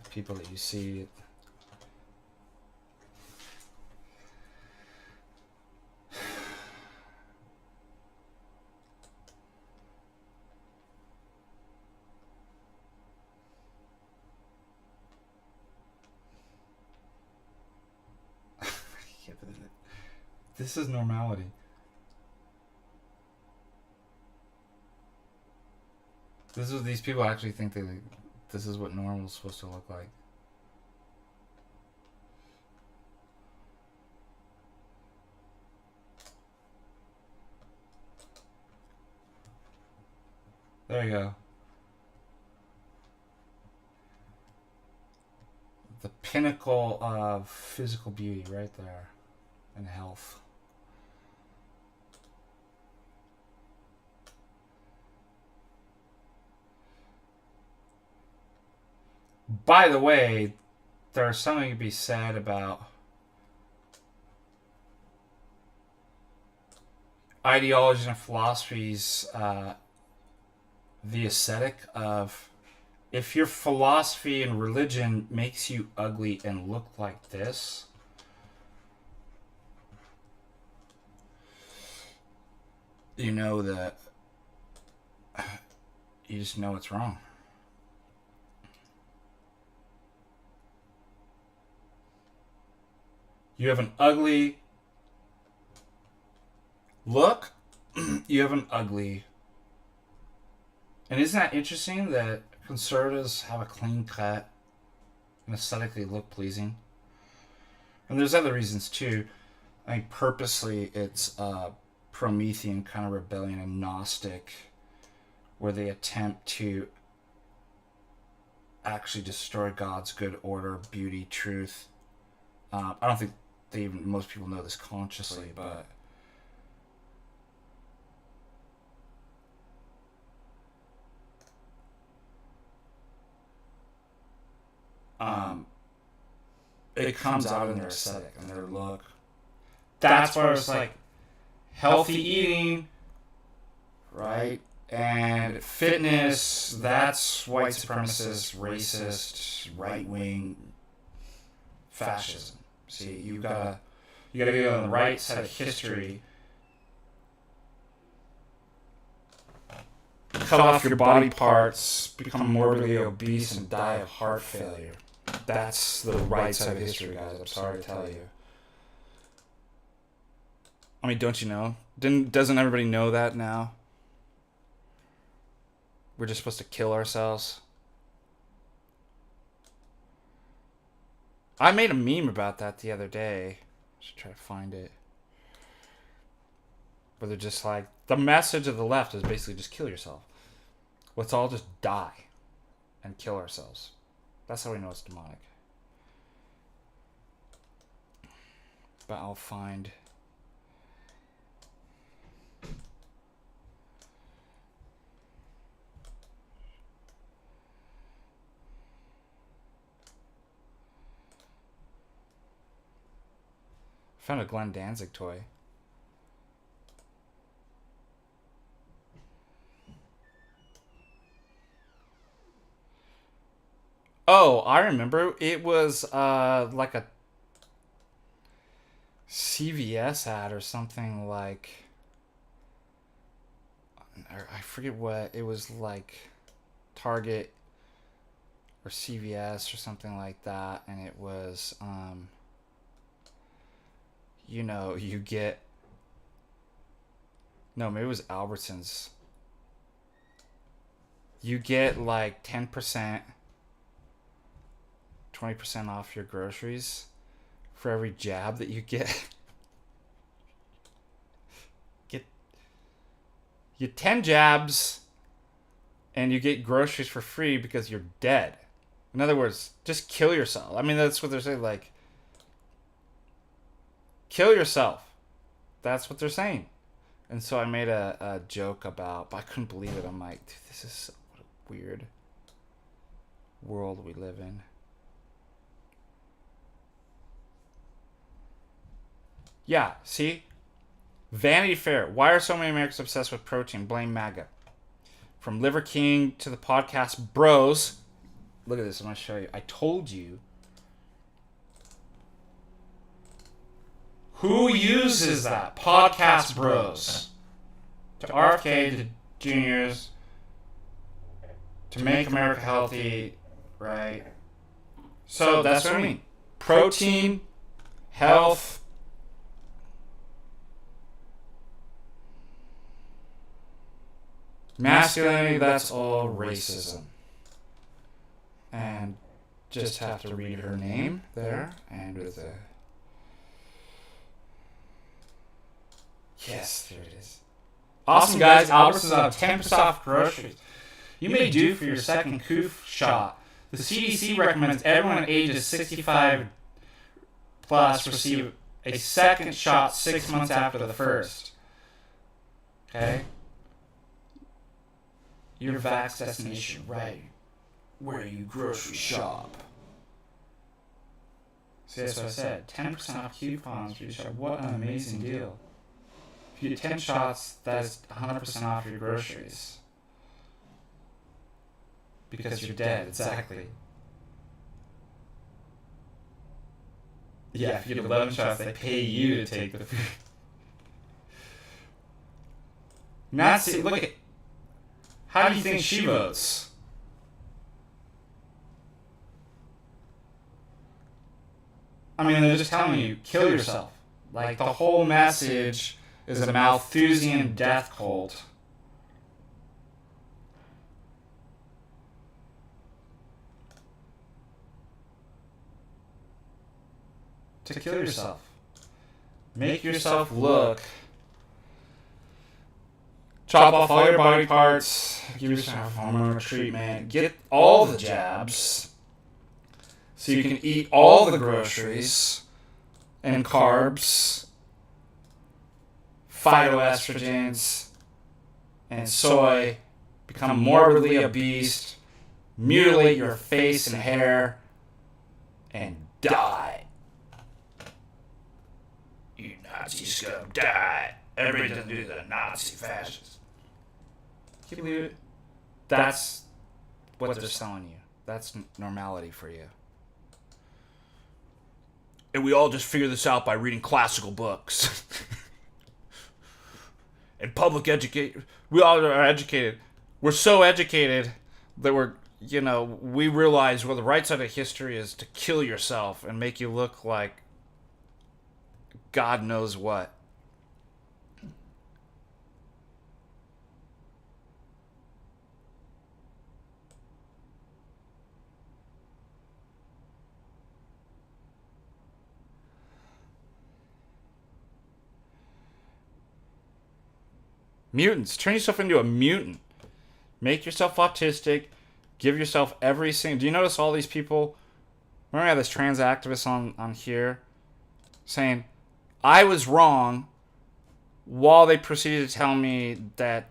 People that you see. This is normality. This is what these people actually think this is what normal is supposed to look like. There you go. The pinnacle of physical beauty right there. And health. By the way, there's something to be said about ideologies and philosophies, the aesthetic of if your philosophy and religion makes you ugly and look like this, you know that you just know it's wrong. You have an ugly look. You have an ugly. And isn't that interesting that conservatives have a clean cut and aesthetically look pleasing? And there's other reasons too. I think purposely it's Promethean kind of rebellion and Gnostic, where they attempt to actually destroy God's good order, beauty, truth. I don't think most people know this consciously, but it comes out in their aesthetic and their look. That's where it's like healthy eating, right? And fitness, that's white supremacist, racist, right-wing fascism. See, you gotta be on the right side of history. Cut off your body parts, become morbidly obese, and die of heart failure. That's the right side of history, guys. I'm sorry to tell you. I mean, don't you know? Doesn't everybody know that now? We're just supposed to kill ourselves. I made a meme about that the other day. I should try to find it. Where they're just like, the message of the left is basically just kill yourself. Let's all just die and kill ourselves. That's how we know it's demonic. But I'll find... Found a Glenn Danzig toy. Oh, I remember. It was like a CVS ad or something like... I forget what. It was like Target or CVS or something like that. And it was... you know, you get... No, maybe it was Albertsons. You get like 10%, 20% off your groceries for every jab that you get. You 10 jabs and you get groceries for free because you're dead. In other words, just kill yourself. I mean, that's what they're saying. Like, kill yourself. That's what they're saying. And so I made a joke about, but I couldn't believe it. I'm like, dude, this is what a weird world we live in. Yeah, see? Vanity Fair. Why are so many Americans obsessed with protein? Blame MAGA. From Liver King to the podcast Bros. Look at this. I'm going to show you. I told you. Who uses that? Podcast Bros. To RFK, to juniors, to make America healthy, right? So that's what I mean. Protein, health, masculinity, that's all racism. And just have to read her name there, and with a... Yes, there it is. Awesome, guys. Albertsons is on 10% off groceries. You may do for your second coof shot. The CDC recommends everyone ages 65 plus receive a second shot 6 months after the first. Okay? Your vax destination, right where you grocery shop. See, that's what I said. 10% off coupons for your shop. What an amazing deal. If you get 10 shots, that is 100% off your groceries. Because you're dead, exactly. Yeah, if you get 11 shots, they pay you to take the food. Nazi, look at... How do you think she votes? I mean, they're just telling you, kill yourself. Like, the whole message is a Malthusian death cult. To kill yourself. Make yourself look. Chop off all your body parts. Give yourself hormonal treatment. Get all the jabs. So you can eat all the groceries and carbs, phytoestrogens, and soy. Become morbidly obese. Mutilate your face and hair. And die. You Nazi scum, die. Everybody doesn't do the Nazi fascists. Can you believe it? That's what they're selling you. That's normality for you. And we all just figure this out by reading classical books. And public education. We all are educated. We're so educated that we realize the right side of history is to kill yourself and make you look like God knows what. Mutants. Turn yourself into a mutant. Make yourself autistic. Give yourself every single... Do you notice all these people? Remember I had this trans activist on here saying, I was wrong, while they proceeded to tell me that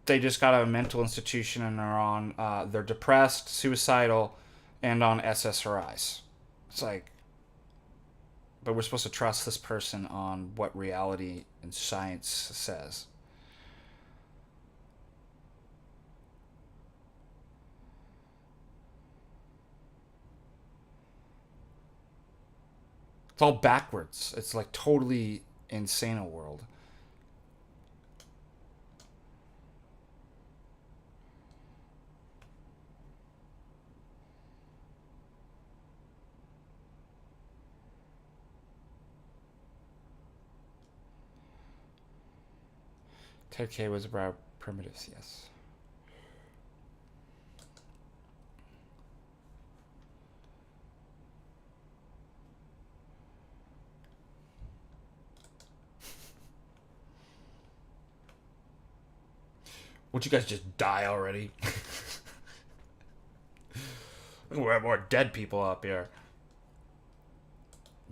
they just got out of a mental institution and they're depressed, suicidal, and on SSRIs. It's like... But we're supposed to trust this person on what reality and science says. It's all backwards. It's like totally insane a world. Ted K was about primitives, yes. Won't you guys just die already? We have more dead people up here.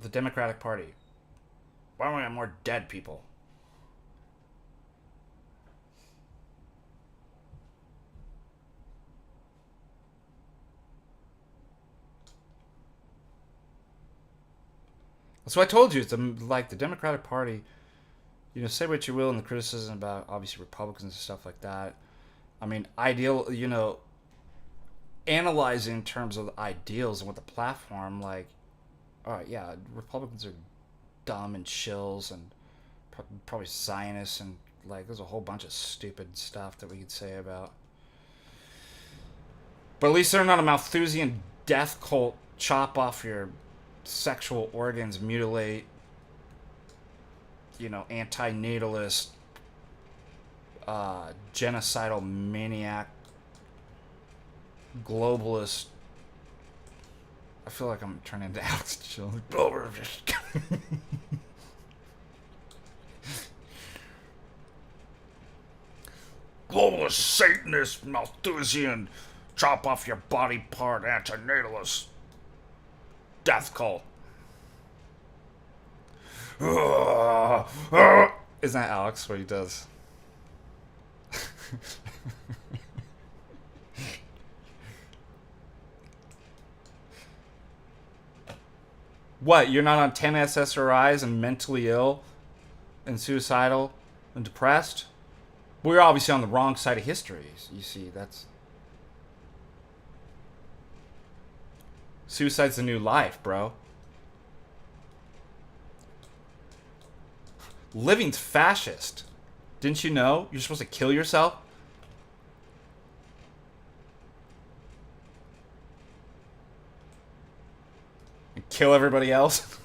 The Democratic Party. Why don't we have more dead people? So I told you, it's like the Democratic Party, you know, say what you will in the criticism about obviously Republicans and stuff like that. I mean, you know, analyzing in terms of the ideals and what the platform, like, all right, yeah, Republicans are dumb and shills and probably Zionists and, like, there's a whole bunch of stupid stuff that we could say about. But at least they're not a Malthusian death cult, chop off your sexual organs, mutilate, you know, antinatalist, genocidal maniac, globalist. I feel like I'm turning into Alex Jones. Globalist, Satanist, Malthusian, chop off your body part, antinatalist, death cult. Isn't that Alex what he does? What, you're not on 10 SSRIs and mentally ill and suicidal and depressed? Well, you're obviously on the wrong side of history. You see, that's... Suicide's the new life, bro. Living's fascist. Didn't you know? You're supposed to kill yourself? And kill everybody else?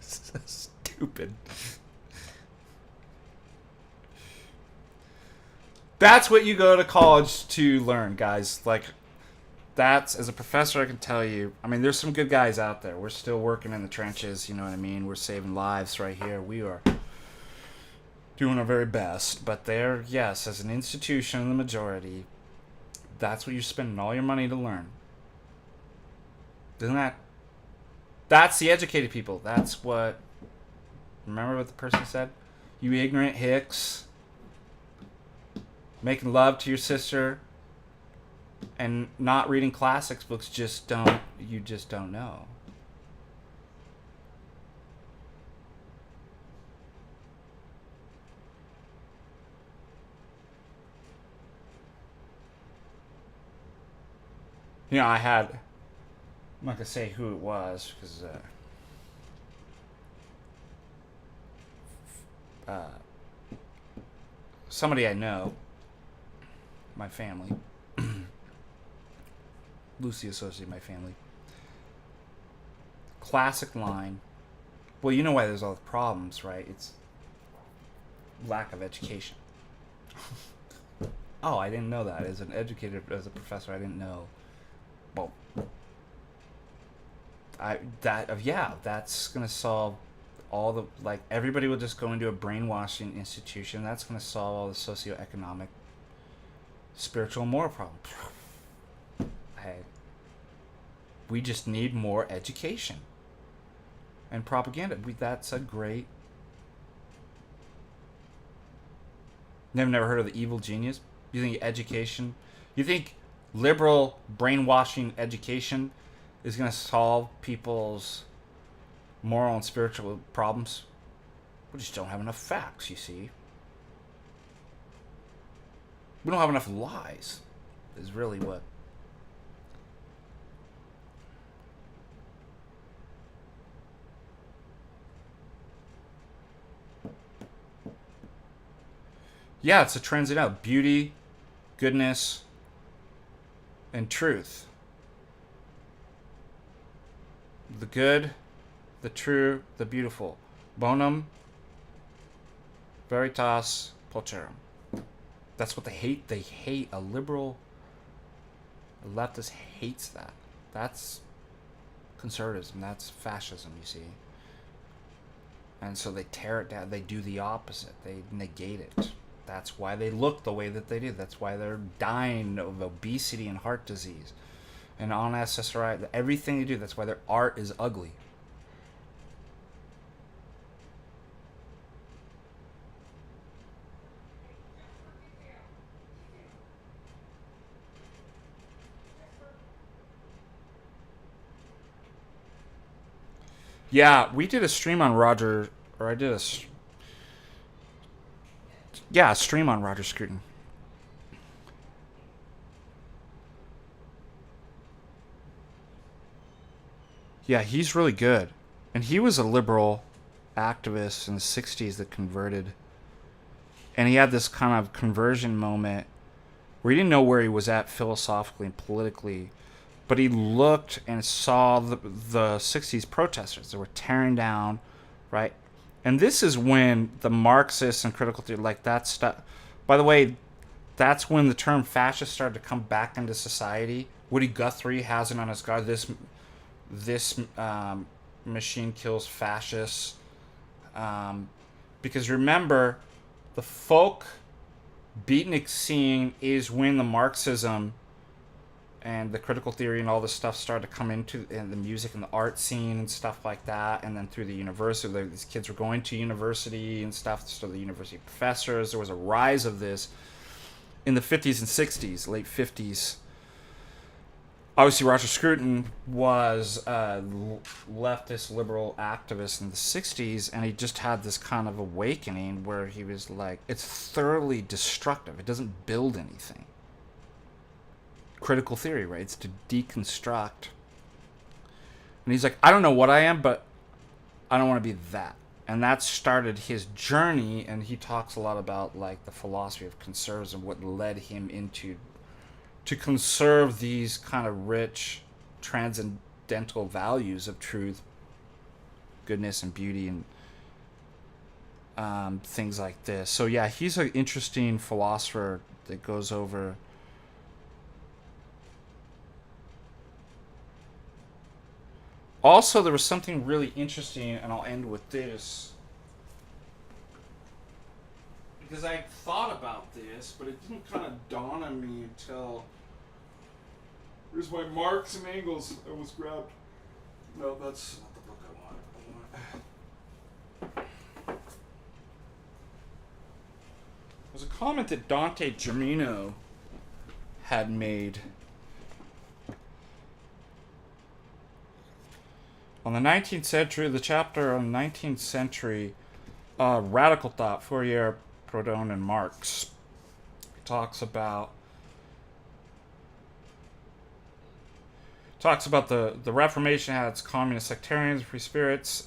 So stupid. That's what you go to college to learn, guys. Like, that's, as a professor, I can tell you, I mean, there's some good guys out there. We're still working in the trenches, you know what I mean? We're saving lives right here. We are doing our very best. But there, yes, as an institution, the majority, that's what you're spending all your money to learn. Isn't that? That's the educated people. That's what, remember what the person said? You ignorant hicks. Making love to your sister and not reading classics books, you just don't know. You know, I'm not gonna say who it was because somebody I know, my family, loosely associated my family. Classic line. Well, you know why there's all the problems, right? It's lack of education. Oh, I didn't know that. As an educator, as a professor, I didn't know. Well, that's gonna solve all the, like, everybody will just go into a brainwashing institution. That's gonna solve all the socioeconomic, spiritual, and moral problems. Hey, we just need more education and propaganda. That's a great. Never heard of the evil genius? You think education? You think liberal brainwashing education is going to solve people's moral and spiritual problems? We just don't have enough facts, you see. We don't have enough lies, is really what. Yeah, it's a transit out. Beauty, goodness, and truth. The good, the true, the beautiful. Bonum veritas pulcherum. That's what they hate. They hate a liberal. A leftist hates that. That's conservatism. That's fascism, you see. And so they tear it down. They do the opposite. They negate it. That's why they look the way that they do. That's why they're dying of obesity and heart disease. and on SSRI. Everything they do, that's why their art is ugly. Yeah, we did a stream on Roger, or I did a stream on Roger Scruton. Yeah, he's really good. And he was a liberal activist in the 60s that converted. And he had this kind of conversion moment where he didn't know where he was at philosophically and politically. But he looked and saw the 60s protesters that were tearing down, right? And this is when the Marxists and critical theory, like that stuff. By the way, that's when the term fascist started to come back into society. Woody Guthrie has it on his guard. This machine kills fascists. Because remember, the folk beatnik scene is when the Marxism and the critical theory and all this stuff started to come into in the music and the art scene and stuff like that. And then through the university, these kids were going to university and stuff. So the university professors, there was a rise of this in the 50s and 60s, late 50s. Obviously, Roger Scruton was a leftist liberal activist in the 60s, and he just had this kind of awakening where he was like, it's thoroughly destructive. It doesn't build anything. Critical theory, right? It's to deconstruct. And he's like, I don't know what I am, but I don't want to be that. And that started his journey, and he talks a lot about like the philosophy of conservatism, what led him into to conserve these kind of rich transcendental values of truth, goodness, and beauty, and things like this. So yeah, he's an interesting philosopher that goes over also, there was something really interesting, and I'll end with this. Because I thought about this, but it didn't kind of dawn on me until... Here's my Marx and Engels. I was grabbed. No, that's not the book I want. It was a comment that Dante Germino had made on the 19th century, the chapter on the 19th century radical thought, Fourier, Proudhon, and Marx. He talks about the Reformation had its communist sectarians, free spirits.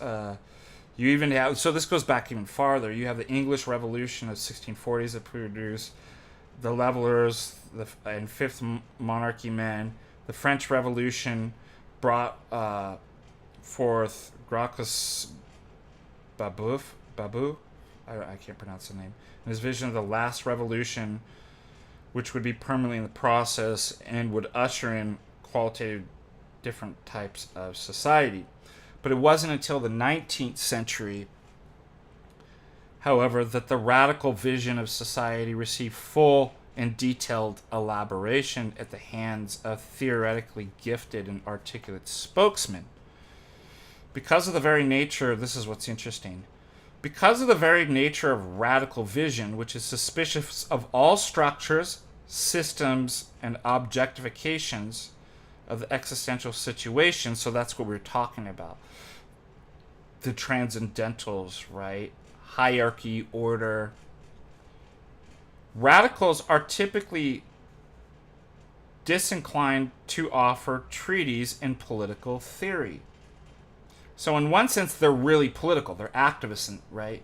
You even have, so this goes back even farther. You have the English Revolution of 1640s that produced the Levelers and Fifth Monarchy men. The French Revolution brought forth Gracchus Babeau, I can't pronounce the name, and his vision of the last revolution, which would be permanently in the process and would usher in qualitative different types of society. But it wasn't until the 19th century, however, that the radical vision of society received full and detailed elaboration at the hands of theoretically gifted and articulate spokesmen. Because of the very nature, this is what's interesting, because of the very nature of radical vision, which is suspicious of all structures, systems, and objectifications of the existential situation, so that's what we're talking about. The transcendentals, right? Hierarchy, order. Radicals are typically disinclined to offer treatises in political theory. So in one sense, they're really political. They're activists, right?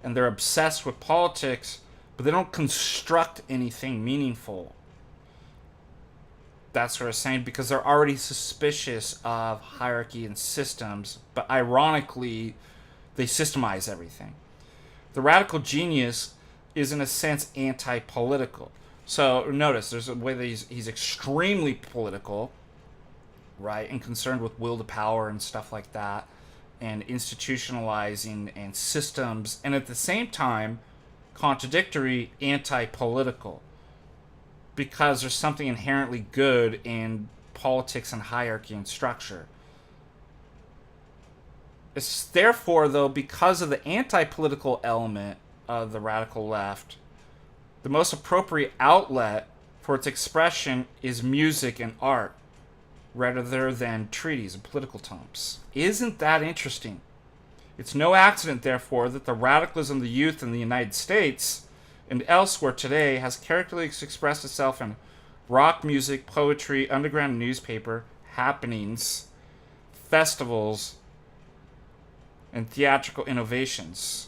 And they're obsessed with politics, but they don't construct anything meaningful. That's what I'm saying, because they're already suspicious of hierarchy and systems, but ironically, they systemize everything. The radical genius is, in a sense, anti-political. So notice, there's a way that he's extremely political, right, and concerned with will to power and stuff like that, and institutionalizing and systems, and at the same time, contradictory, anti-political, because there's something inherently good in politics and hierarchy and structure. It's therefore, though, because of the anti-political element of the radical left, the most appropriate outlet for its expression is music and art, rather than treaties and political tomes. Isn't that interesting? It's no accident, therefore, that the radicalism of the youth in the United States and elsewhere today has characteristically expressed itself in rock music, poetry, underground newspaper, happenings, festivals, and theatrical innovations.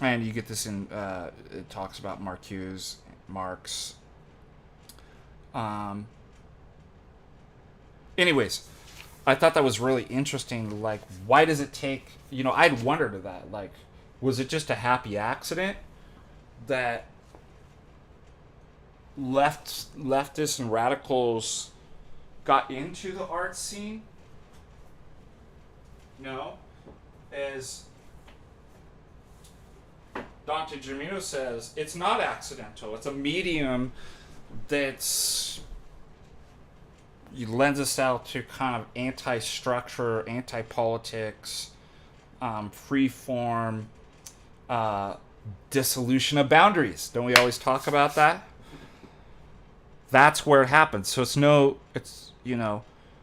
And you get this in, it talks about Marcuse, Marx. Anyways, I thought that was really interesting. Like, why does it take, I'd wondered that. Like, was it just a happy accident that leftists and radicals got into the art scene? No. As Dante Germino says, it's not accidental. It's a medium that's lends itself to kind of anti-structure, anti-politics, free-form, dissolution of boundaries. Don't we always talk about that? That's where it happens. So it's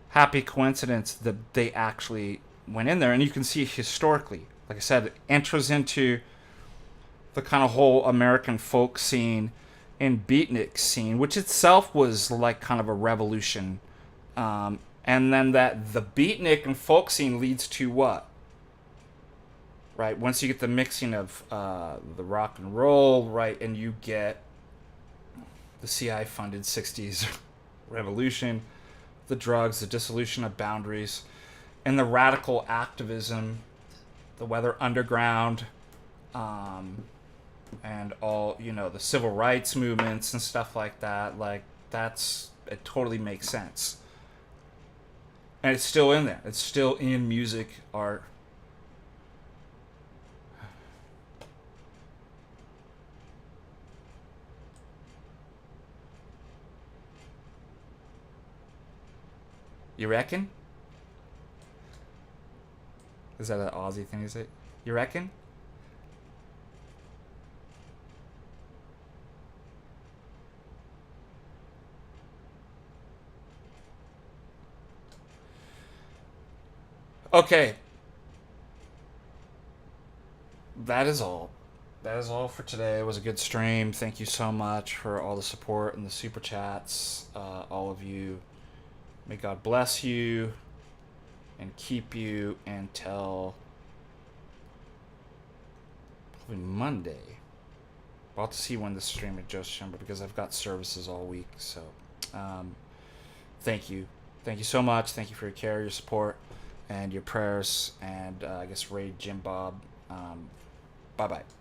happy coincidence that they actually went in there. And you can see historically, like I said, it enters into the kind of whole American folk scene and beatnik scene, which itself was like kind of a revolution. And then that the beatnik and folk scene leads to what? Right? Once you get the mixing of the rock and roll, right, and you get the CI-funded 60s revolution, the drugs, the dissolution of boundaries, and the radical activism, the Weather Underground, and all, the civil rights movements and stuff like that. Like, it totally makes sense. And it's still in there. It's still in music, art. You reckon? Is that an Aussie thing, is it? You reckon? Okay. That is all. That is all for today. It was a good stream. Thank you so much for all the support and the super chats. All of you. May God bless you and keep you until probably Monday. I'll have to see when the stream at Joe's Chamber, because I've got services all week. So thank you. Thank you so much. Thank you for your care, your support, and your prayers. And I guess Ray, Jim Bob. Bye-bye.